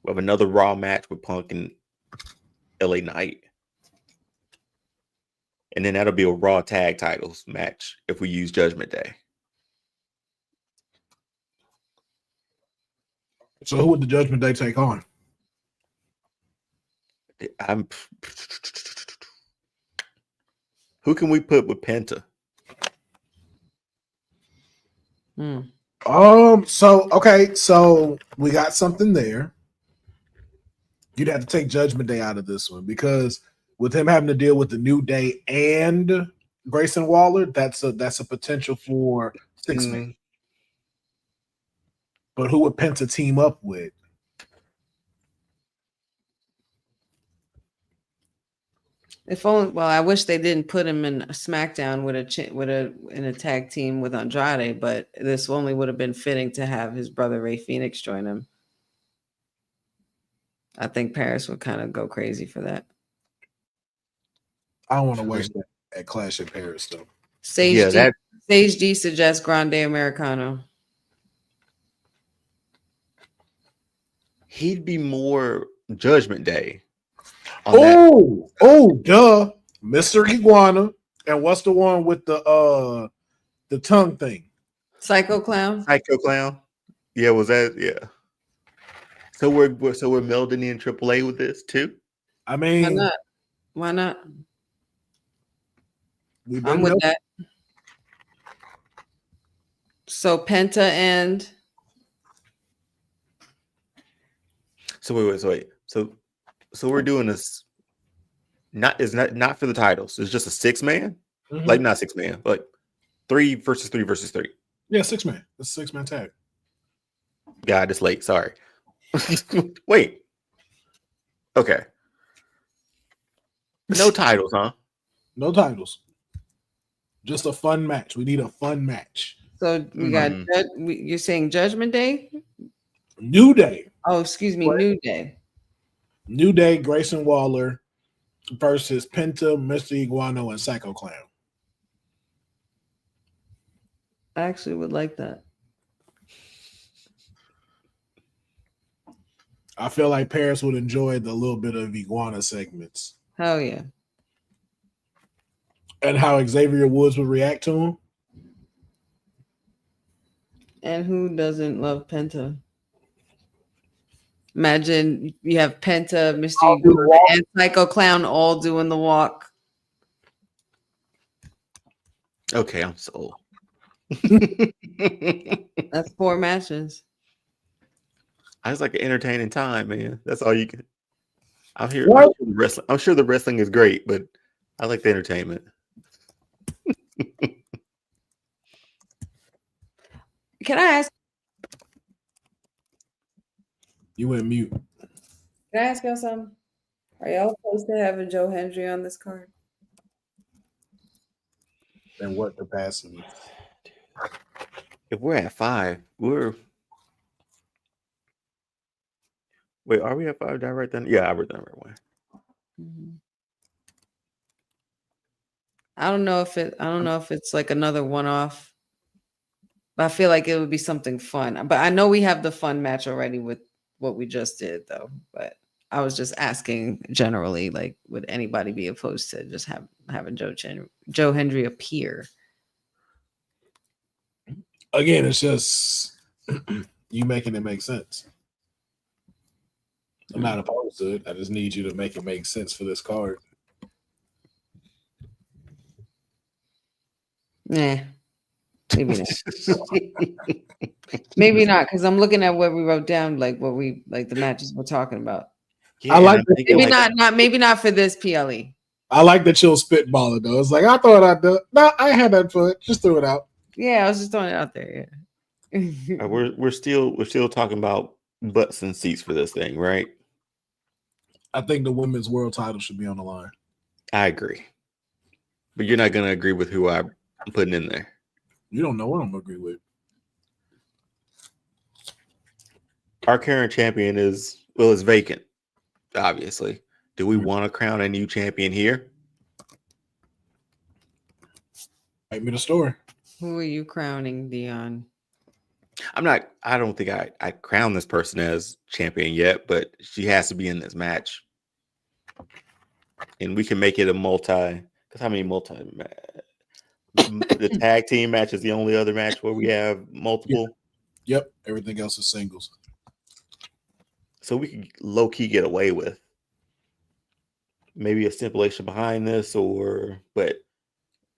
We have another Raw match with Punk and LA Knight. And then that'll be a Raw tag titles match if we use Judgment Day. So who would the Judgment Day take on? I'm. Who can we put with Penta? So we got something there. You'd have to take Judgment Day out of this one because with him having to deal with the New Day and Grayson Waller, that's a potential for 6-man. But who would Penta team up with? If only, well, I wish they didn't put him in a SmackDown in a tag team with Andrade, but this only would have been fitting to have his brother Ray Phoenix join him. I think Paris would kind of go crazy for that. I don't want to waste that at Clash at Paris though. Sage D suggests Grande Americano. He'd be more Judgment Day. Duh, Mr. Iguana, and what's the one with the tongue thing? Psycho Clown. Yeah, was that? Yeah. So we're melding in AAA with this too. I mean, Why not? I'm with that. So Penta and. So wait. So we're doing this. Not for the titles. It's just a 6-man. Mm-hmm. Like not 6-man, like 3 versus 3 versus 3. Yeah, 6-man. It's a 6-man tag. God, it's late. Sorry. Wait. Okay. No titles, huh? No titles. Just a fun match. We need a fun match. So we got. You're saying Judgment Day? New Day. Oh, excuse me, New Day. New Day, Grayson Waller versus Penta, Mr. Iguano, and Psycho Clown. I actually would like that. I feel like Paris would enjoy the little bit of Iguana segments. Hell yeah. And how Xavier Woods would react to him. And who doesn't love Penta? Imagine you have Penta, Mr. Iguana, and Psycho Clown all doing the walk. Okay, I'm sold. That's 4 matches. I was like an entertaining time, man. That's all you can. I'm here. I'm sure the wrestling is great, but I like the entertainment. Can I ask? You went mute. Can I ask y'all something? Are y'all supposed to have a Joe Hendry on this card? In what capacity? If we're at 5, Wait, are we at 5? Did I write that? Yeah, I wrote that right away. I don't know if it's like another one-off, but I feel like it would be something fun. But I know we have the fun match already with what we just did, though. But I was just asking generally, like, would anybody be opposed to just having Joe Hendry appear? Again, it's just you making it make sense. I'm not opposed to it. I just need you to make it make sense for this card. Nah, maybe not. Maybe not, because I'm looking at what we wrote down, like the matches we're talking about. Yeah, I like maybe not for this PLE. I like that you'll spitball it though. It's like I thought I'd do it. No, I had that foot. Just threw it out. Yeah, I was just throwing it out there. Yeah. We're still talking about butts and seats for this thing, right? I think the women's world title should be on the line. I agree, but you're not gonna agree with who I'm putting in there. You don't know what I'm gonna agree with. Our current champion is vacant. Obviously, do we want to crown a new champion here? Make me the story. Who are you crowning, Deonne? I don't think I crown this person as champion yet, but she has to be in this match. And we can make it a because how many the tag team match is the only other match where we have multiple. Yep. Everything else is singles. So we can low-key get away with maybe a stipulation behind this, but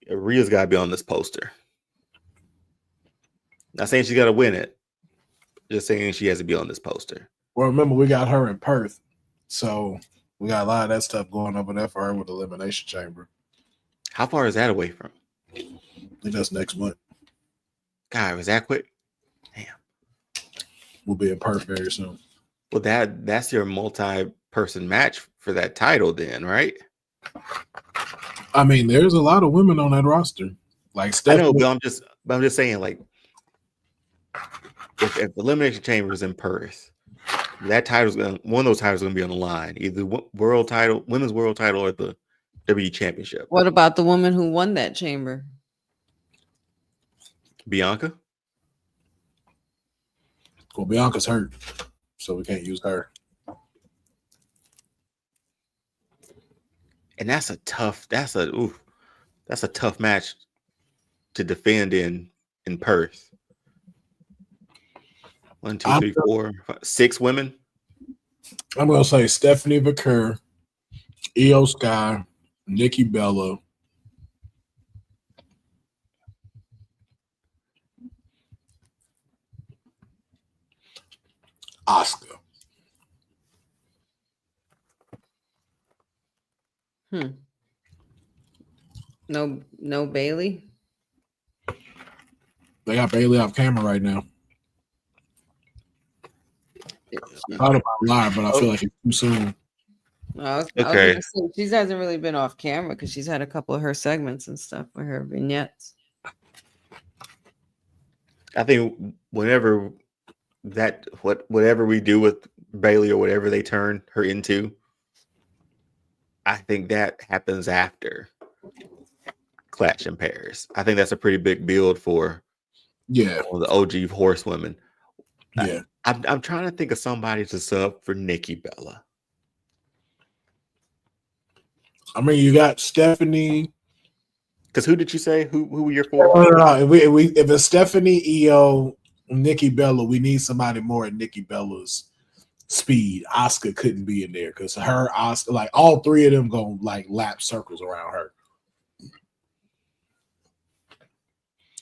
Rhea's got to be on this poster. Not saying she's got to win it, just saying she has to be on this poster. Well, remember, we got her in Perth, so we got a lot of that stuff going over there for her with the Elimination Chamber. How far is that away from? I think that's next month. God, was that quick? Damn. We'll be in Perth very soon. Well, that's your multi-person match for that title then, right? I mean, there's a lot of women on that roster. Like Stephanie, I know, but I'm just saying, like, if the Elimination Chamber is in Perth, one of those titles going to be on the line, either world title, women's world title, or the WWE Championship. What about the woman who won that chamber? Bianca? Well, Bianca's hurt, so we can't use her. And that's a tough match to defend in Perth. 1, 2, 3, 4, 5, 6 women. I'm gonna say Stephanie Vaquer, Io Sky, Nikki Bella, Asuka. No Bailey. They got Bailey off camera right now. I thought about live, but I feel like it's too soon. Okay. She hasn't really been off camera because she's had a couple of her segments and stuff with her vignettes. I think whatever we do with Bailey or whatever they turn her into, I think that happens after Clash in Paris. I think that's a pretty big build for the OG horsewomen. Yeah. I'm trying to think of somebody to sub for Nikki Bella. I mean, you got Stephanie. Because who did you say? Who were your four? No. If it's Stephanie, Io, Nikki Bella, we need somebody more at Nikki Bella's speed. Asuka couldn't be in there because Asuka, like all three of them gonna like lap circles around her.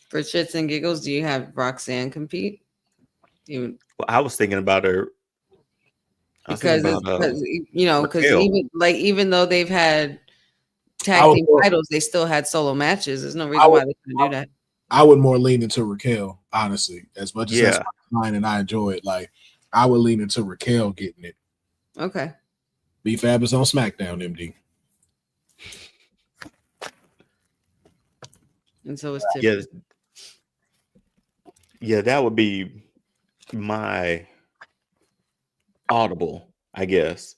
For shits and giggles, do you have Roxanne compete? Well, I was thinking about her because even though they've had tag team titles, they still had solo matches. There's no reason why they couldn't do that. I would more lean into Raquel, honestly. As much as that's mine and I enjoy it, like I would lean into Raquel getting it. Okay. B-Fab is on SmackDown, MD. And so it's Tiffany. Yeah, that would be my audible, I guess,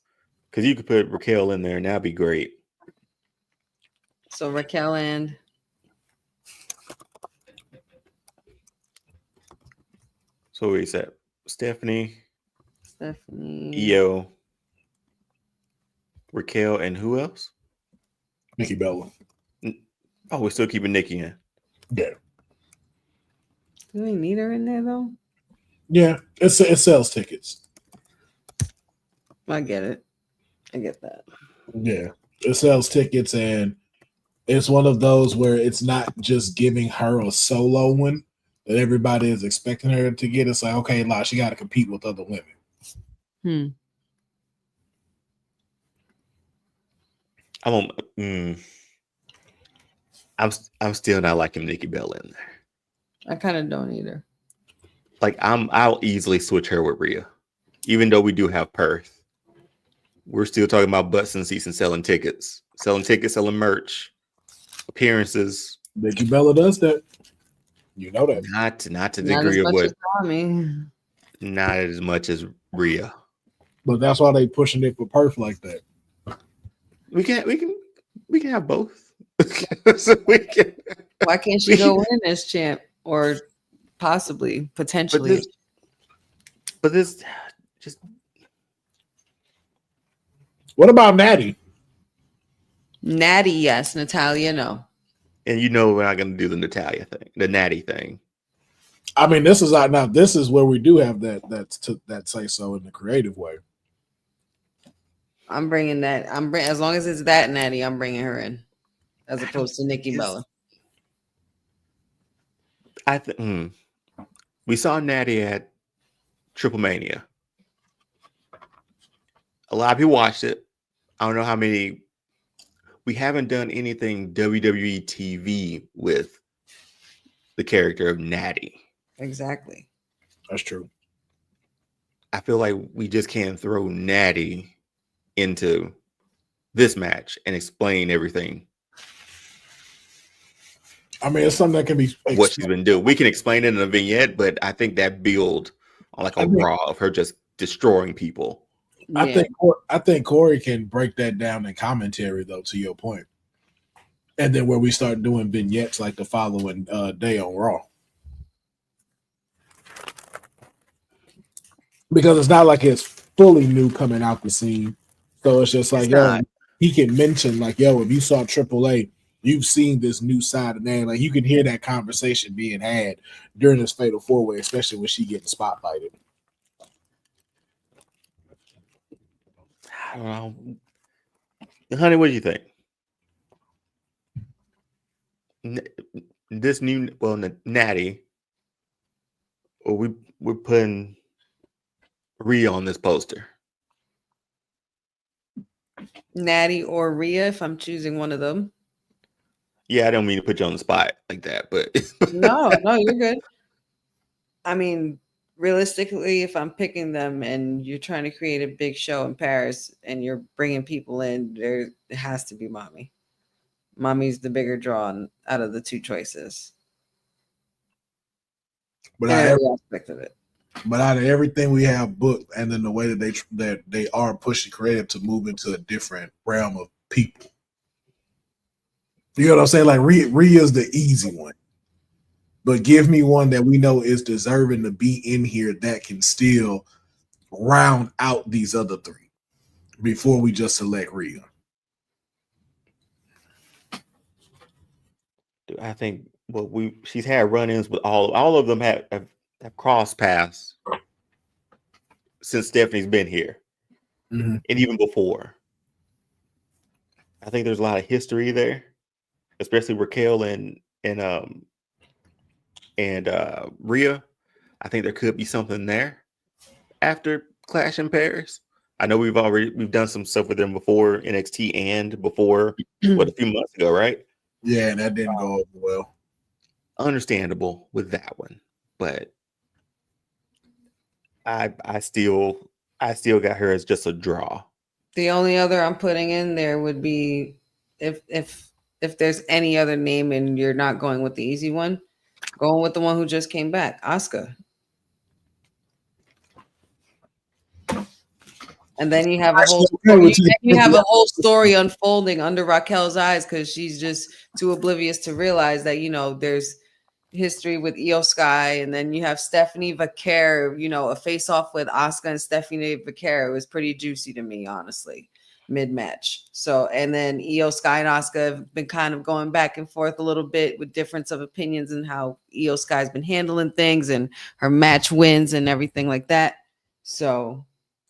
because you could put Raquel in there and that'd be great. So Raquel and so we said Stephanie, Io, Raquel, and who else? Nikki Bella. Oh, we're still keeping Nikki in. Yeah. Do we need her in there though? Yeah, it sells tickets. I get it. I get that. Yeah, it sells tickets, and it's one of those where it's not just giving her a solo one that everybody is expecting her to get. It's like, okay, she got to compete with other women. I'm still not liking Nikki Bella in there. I kind of don't either. Like I'll easily switch her with Rhea, even though we do have Perth. We're still talking about butts and seats and selling tickets, selling merch, appearances. Nikki Bella does that. You know that. Not to the degree of what. Not as much as Rhea. But that's why they pushing it for Perth like that. We can have both. So why can't she go in as champ or potentially? But this just. What about Natty? Natty, yes. Natalia, no. And we're not going to do the Natalia thing, the Natty thing. I mean, this is where we do have that say so in the creative way. I'm bringing that. As long as it's that Natty, I'm bringing her in, as opposed to Nikki Bella. We saw Natty at Triple Mania. A lot of people watched it. I don't know how many. We haven't done anything WWE TV with the character of Natty. Exactly. That's true. I feel like we just can't throw Natty into this match and explain everything. I mean, it's something that can be what she's been doing. We can explain it in a vignette, but I think that build on like a raw of her just destroying people. Yeah. I think Corey can break that down in commentary, though, to your point. And then where we start doing vignettes like the following day on Raw. Because it's not like it's fully new coming out the scene. So it's just like, he can mention, like, yo, if you saw AAA, you've seen this new side of Natty. Like, you can hear that conversation being had during this Fatal 4-Way, especially when she getting spotlighted. I don't know. Honey, what do you think? This new, Natty, or we're putting Rhea on this poster. Natty or Rhea, if I'm choosing one of them. Yeah, I don't mean to put you on the spot like that, but no, you're good. I mean, realistically, if I'm picking them and you're trying to create a big show in Paris and you're bringing people in, there has to be Mommy. Mommy's the bigger draw out of the two choices. But every aspect of it. But out of everything we have booked, and then the way that they are pushing creative to move into a different realm of people. You know what I'm saying? Like Rhea's the easy one. But give me one that we know is deserving to be in here that can still round out these other three before we just select Rhea. I think she's had run-ins with all of them have crossed paths since Stephanie's been here, and even before. I think there's a lot of history there, especially Raquel and Rhea. I think there could be something there after Clash in Paris. I know we've done some stuff with them before NXT and before a few months ago, right? Yeah, and that didn't go over well. Understandable with that one, but I still got her as just a draw. The only other I'm putting in there would be if there's any other name and you're not going with the easy one, going with the one who just came back, Asuka. And then you have a whole story unfolding under Raquel's eyes because she's just too oblivious to realize that, there's history with Io Sky, and then you have Stephanie Vaquer, a face-off with Asuka and Stephanie Vaquer. It was pretty juicy to me, honestly, mid-match. So, and then Io Sky and Asuka have been kind of going back and forth a little bit with difference of opinions and how Io Sky's been handling things and her match wins and everything like that. So,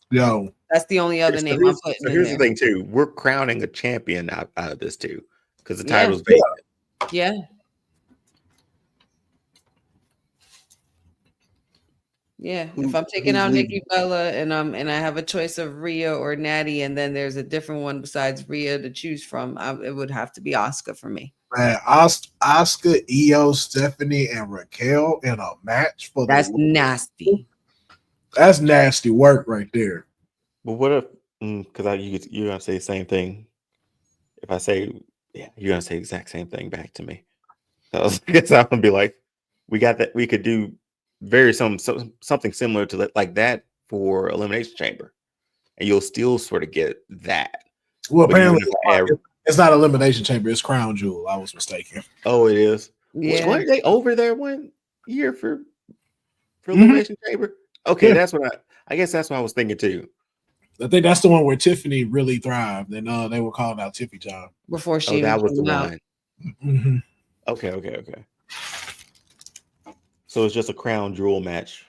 that's the only other name I'm putting in there. Here's the thing, too. We're crowning a champion out of this, too, because the title's vacant. Yeah. Yeah, if I'm taking out Nikki Bella and I have a choice of Rhea or Natty, and then there's a different one besides Rhea to choose from, it would have to be Asuka for me. Man, Asuka, Io, Stephanie, and Raquel in a match for that's nasty. That's nasty work right there. But what if? Because you're gonna say the same thing. If I say, yeah, you're gonna say the exact same thing back to me. So I guess I'm gonna be like, we got that. We could do something similar to like that for Elimination Chamber, and you'll still sort of get that. Well, apparently it's not Elimination Chamber; it's Crown Jewel. I was mistaken. Oh, it is. Yeah. Weren't they over there one year for Elimination Chamber? Okay, that's what I guess that's what I was thinking too. I think that's the one where Tiffany really thrived, and they were calling out Tiffy John before she. That was the one. Mm-hmm. Okay. So it's just a crown jewel match,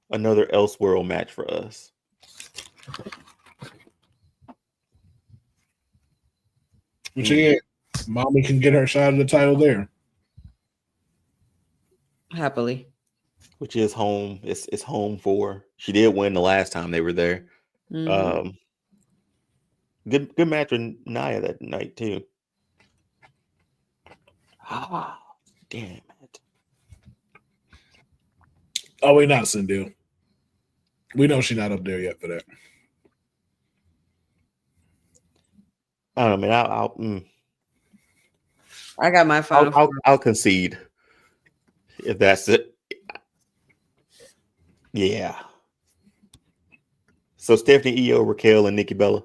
another Elseworld match for us. But yeah, mommy can get her shot of the title there. Happily. Which is home. It's home for. She did win the last time they were there. Mhm. Good match with Nia that night too. Damn it. Oh, wait, not Sindhu. We know she's not up there yet for that. I don't know, man. I got my final. I'll concede if that's it. Yeah. So Stephanie, Io, Raquel, and Nikki Bella.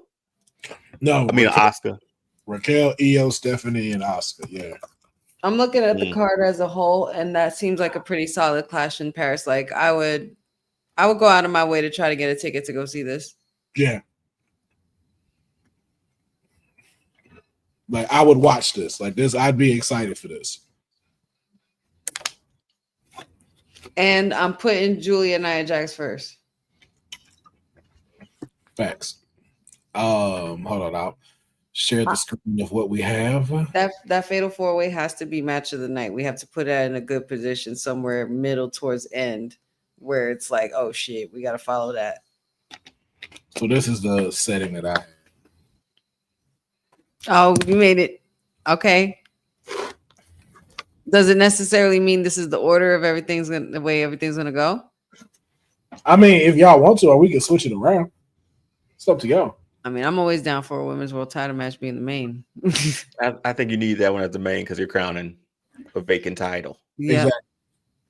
No, I mean Asuka. Raquel, Io, Stephanie, and Asuka. Yeah. I'm looking at the card as a whole, and that seems like a pretty solid clash in Paris. Like I would go out of my way to try to get a ticket to go see this. Yeah. Like I would watch this. Like this, I'd be excited for this. And I'm putting Julia Nia Jax first. Facts. Hold on, I'll share the screen of what we have. That fatal 4-way has to be match of the night. We have to put it in a good position somewhere middle towards end where it's like, oh shit, we got to follow that. So this is the setting that I had. Oh, you made it. Okay. Does it necessarily mean this is the order of the way everything's gonna go? I mean, if y'all want to, or we can switch it around. It's up to y'all. I mean, I'm always down for a women's world title match being the main. I think you need that one as the main because you're crowning a vacant title. Yeah. Exactly.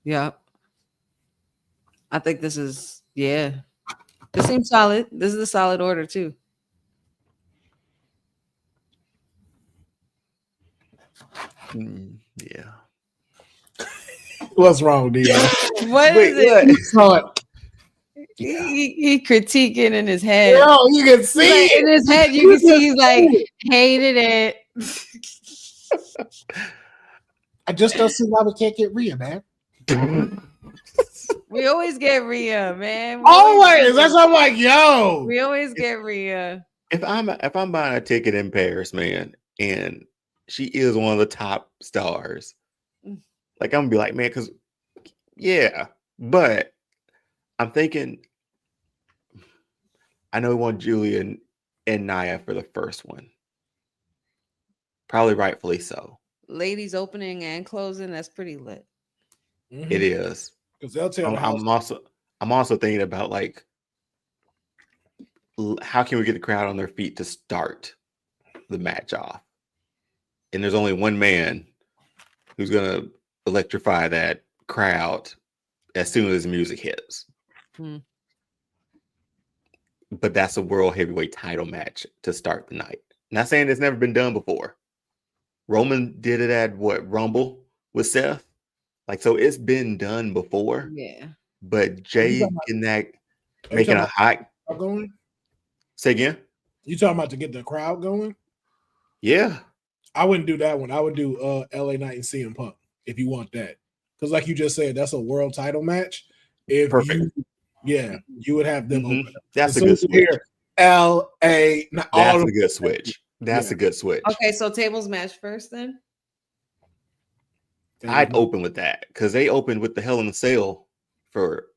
Yeah. I think this is, this seems solid. This is a solid order too. Yeah. What's wrong with Deonne? What is it? What? He critiquing in his head. Yo, you can see like, it. In his head, you can see he's like, hated it. I just don't see why we can't get Rhea, man. We always get Rhea, man. Always. That's why I'm like, yo. We always get Rhea. If I'm buying a ticket in Paris, man, and she is one of the top stars, like I'm gonna be like, man, because but I'm thinking I know we want Julia and Nia for the first one. Probably rightfully so. Ladies opening and closing, that's pretty lit. Mm-hmm. It is. Because they'll tell I'm also thinking about like how can we get the crowd on their feet to start the match off? And there's only one man who's gonna electrify that crowd as soon as the music hits. But that's a world heavyweight title match to start the night. Not saying it's never been done before. Roman did it at Rumble with Seth. Like, so it's been done before. Yeah. But Jay in that making a hot going. Say again? You talking about to get the crowd going? Yeah. I wouldn't do that one. I would do LA Knight and CM Punk if you want that. Because like you just said, that's a world title match. Perfect. You would have them open up. That's a good switch. LA. That's a good switch. That's a good switch. Okay, so tables match first then? I'd open with that because they opened with the Hell in a Cell for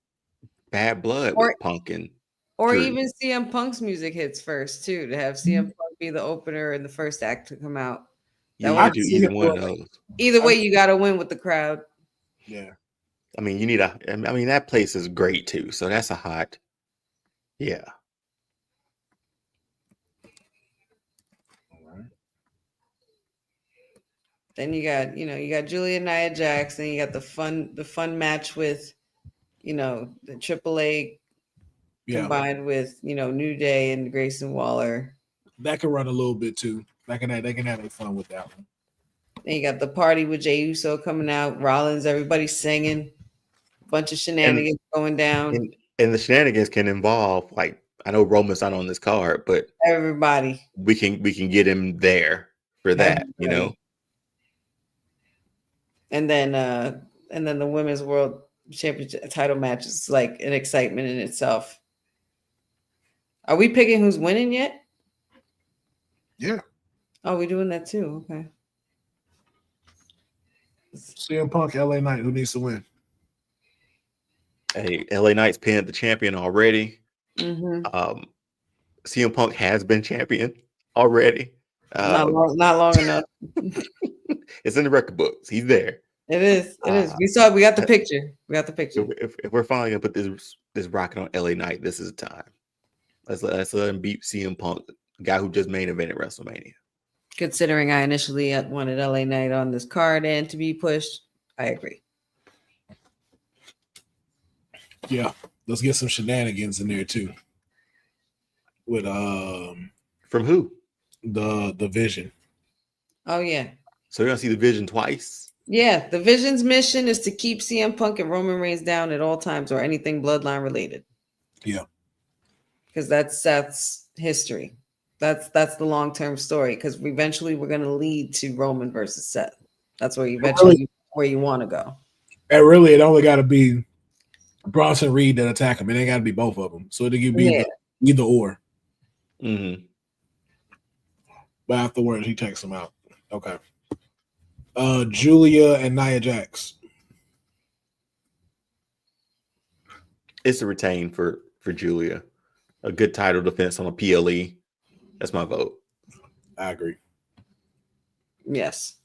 Bad Blood with Punk and Drew. Even CM Punk's music hits first too, to have CM Punk be the opener and the first act to come out. I do either one of those. Either way, you got to win with the crowd. Yeah. I mean, that place is great too. So that's a hot. Yeah. Then you got Julia Nia Jax, and you got the fun match with, the AAA combined with, New Day and Grayson Waller. That can run a little bit too. They can have fun with that one. Then you got the party with Jey Uso coming out, Rollins, everybody singing, a bunch of shenanigans going down. And the shenanigans can involve, like, I know Roman's not on this card, but everybody. We can get him there for that, And then the women's world championship title match is like an excitement in itself. Are we picking who's winning yet? Yeah. Oh, we're doing that too. Okay. CM Punk, LA Knight. Who needs to win? Hey, LA Knight's pinned the champion already. Mm-hmm. CM Punk has been champion already. Not long enough. It's in the record books. He's there. It is. It is. We saw it. We got the picture. We got the picture. If we're finally gonna put this rocket on LA Knight, this is the time. Let's let him beat CM Punk, the guy who just main evented WrestleMania. Considering I initially wanted LA Knight on this card and to be pushed, I agree. Yeah, let's get some shenanigans in there too. With From who? The Vision. Oh yeah. So you're gonna see the Vision twice. Yeah, the Vision's mission is to keep CM Punk and Roman Reigns down at all times or anything bloodline related. Yeah. Because that's Seth's history. That's the long-term story. Because eventually we're gonna lead to Roman versus Seth. That's where you eventually where you want to go. And really, it only got to be Bronson Reed that attack him. It ain't got to be both of them. So it could be either or. Mm-hmm. But afterwards, he takes him out. Okay. Julia and Nia Jax. It's a retain for Julia. A good title defense on a PLE. That's my vote. I agree. Yes.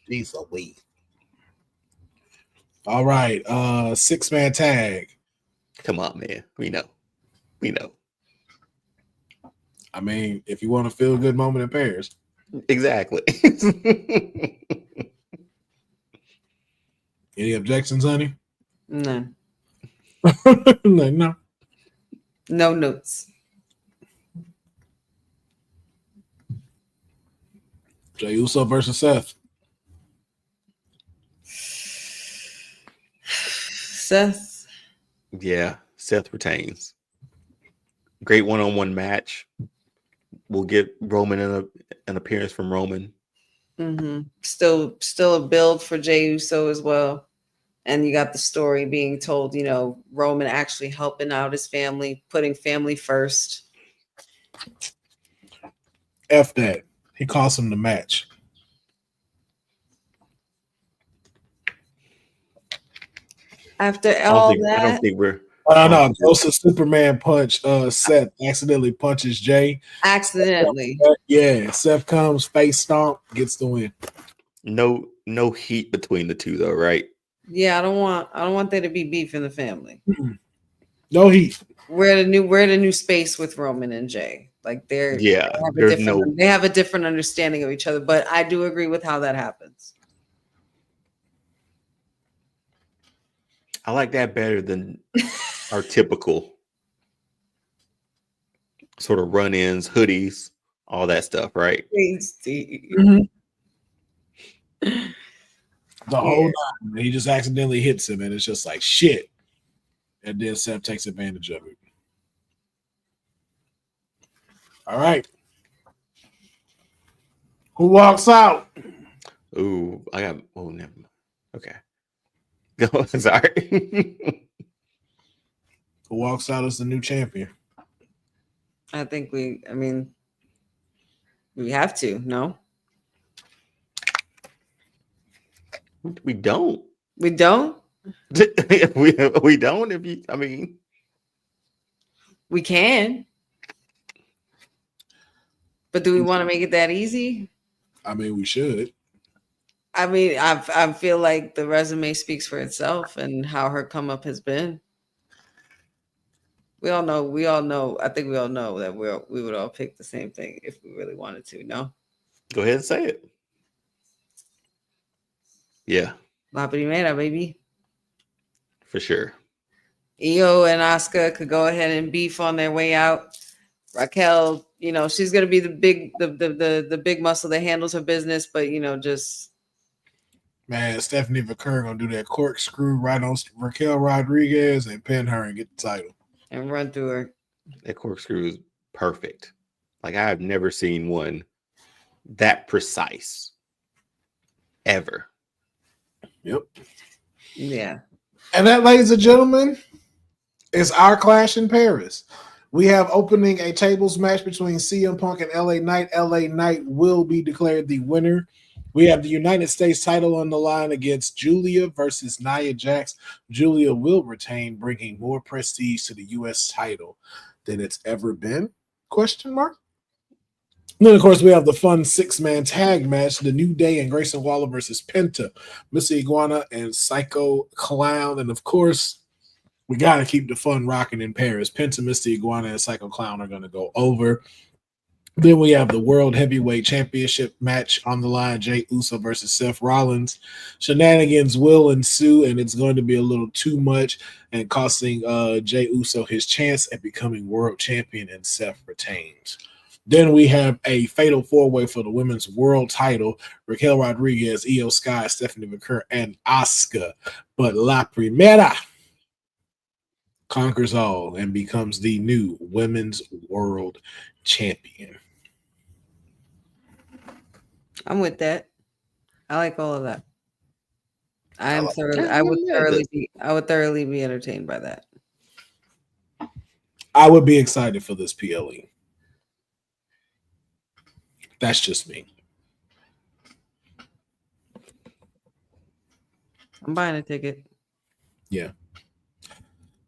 Jeez. Louise. All right. 6-man tag. Come on, man. We know. I mean, if you want a feel good moment in pairs. Exactly. Any objections, honey? No. No. No notes. Jey Uso versus Seth. Seth. Yeah, Seth retains. Great one-on-one match. We'll get Roman an appearance from Roman. Mm-hmm. Still a build for Jey Uso as well. And you got the story being told, Roman actually helping out his family, putting family first. F that. He cost him the match. After all that, I don't think we're. No. Joseph Superman punch. Seth accidentally punches Jay. Accidentally. Yeah. Seth comes face stomp, gets the win. No heat between the two though, right? Yeah, I don't want there to be beef in the family. No heat. We're at a new space with Roman and Jay. Like they have a different understanding of each other. But I do agree with how that happens. I like that better than our typical sort of run-ins, hoodies, all that stuff, right? Mm-hmm. The whole time, he just accidentally hits him, and it's just like shit. And then Seth takes advantage of it. All right. Who walks out? Ooh, never mind. Okay. Go, sorry. Who walks out as the new champion? I think we have to, no? We don't. We don't? we don't we can. But do we want to make it that easy? I mean, we should. I mean, I feel like the resume speaks for itself and how her come up has been. We all know. I think we all know that we would all pick the same thing if we really wanted to. No. Go ahead and say it. Yeah. La primera, baby. For sure. Io and Asuka could go ahead and beef on their way out. Raquel, she's gonna be the big muscle that handles her business, but just. Man, Stephanie McCurry gonna do that corkscrew right on Raquel Rodriguez and pin her and get the title. And run through her. That corkscrew is perfect. Like I've never seen one that precise ever. Yep. Yeah. And that, ladies and gentlemen, It's our Clash in Paris. We have opening a tables match between CM Punk and LA Knight. LA Knight will be declared the winner. We have the United States title on the line against Julia versus Nia Jax. Julia will retain, bringing more prestige to the U.S. title than it's ever been? Question mark. And then, of course, we have the fun 6-man tag match, The New Day and Grayson Waller versus Penta, Missy Iguana, and Psycho Clown. And, of course, we got to keep the fun rocking in Paris. Penta, Missy Iguana, and Psycho Clown are going to go over. Then we have the World Heavyweight Championship match on the line, Jey Uso versus Seth Rollins. Shenanigans will ensue, and it's going to be a little too much and costing Jey Uso his chance at becoming world champion, and Seth retains. Then we have a fatal 4-way for the women's world title, Raquel Rodriguez, Io Sky, Stephanie McCurry, and Asuka. But La Primera conquers all and becomes the new women's world champion. I'm with that. I like all of that. I would thoroughly be entertained by that. I would be excited for this PLE. That's just me. I'm buying a ticket. Yeah.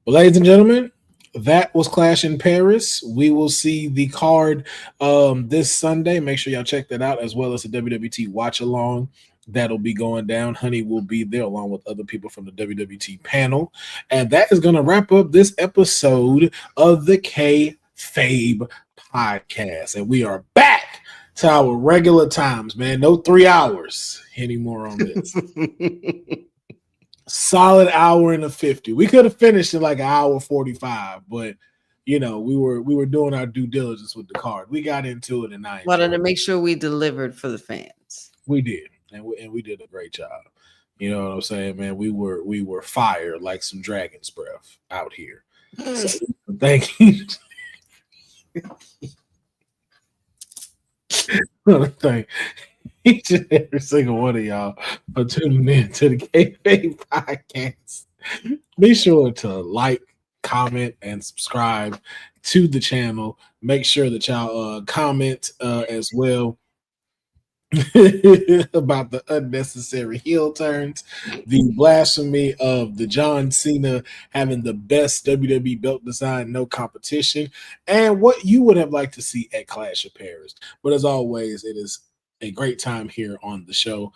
Well, ladies and gentlemen, that was Clash in Paris. We will see the card this Sunday. Make sure y'all check that out, as well as the WWT watch along. That'll be going down. Honey will be there along with other people from the WWT panel. And that is going to wrap up this episode of the Kayfabe Podcast. And we are back to our regular times, man. No 3 hours anymore on this. Solid hour and a 50. We could have finished in like an hour 45, but you know, we were doing our due diligence with the card. We got into it, and I wanted to make sure we delivered for the fans. We did, and we did a great job. You know what I'm saying, man? We were fire like some dragon's breath out here. So, thank you. Thank each and every single one of y'all for tuning in to the Kayfabe Podcast. Be sure to like, comment, and subscribe to the channel. Make sure that y'all comment as well about the unnecessary heel turns, the blasphemy of the John Cena having the best WWE belt design, no competition, and what you would have liked to see at Clash of Paris. But as always, it is a great time here on the show.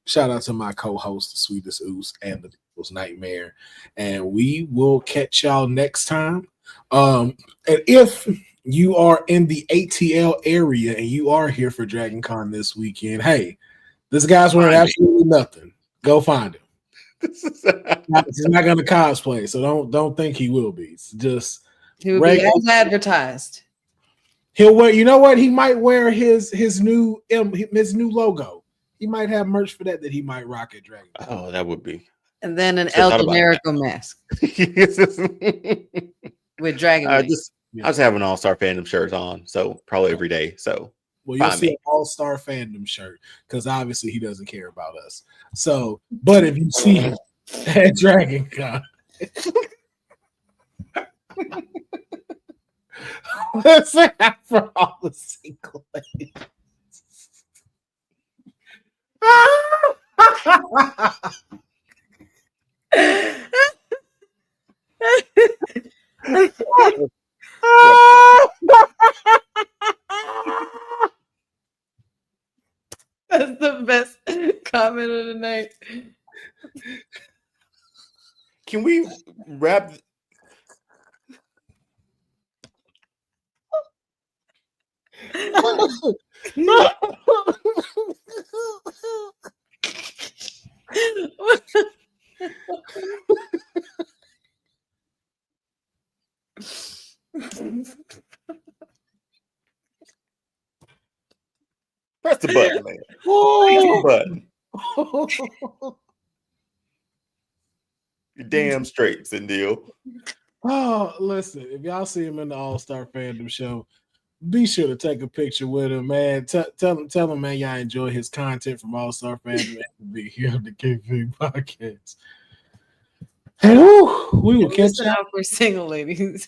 Shout out to my co-host, the Sweetest Oos and the People's Nightmare. And we will catch y'all next time. And if you are in the ATL area and you are here for Dragon Con this weekend, hey, this guy's wearing absolutely nothing. Go find him. He's not going to cosplay, so don't think he will be. It's just he will be as advertised. He'll wear, you know what? He might wear his new logo. He might have merch for that he might rock at Dragon. Oh, that would be. And then an El Generico mask with dragon. I just have an All-Star Fandom shirt on, so probably every day. So well, you'll see an All-Star Fandom shirt because obviously he doesn't care about us. So, but if you see him at Dragon Con. Let's say for all the single ladies. That's the best comment of the night. Can we wrap? Press the button, man. Press the button. You're damn straight, Cindy. Oh, listen, if y'all see him in the All-Star Fandom show, be sure to take a picture with him, man. Tell him, man, y'all enjoy his content from All-Star Fandom and be here on the Kayfabe Podcast. Whew, we will catch Listen y'all. out for single ladies.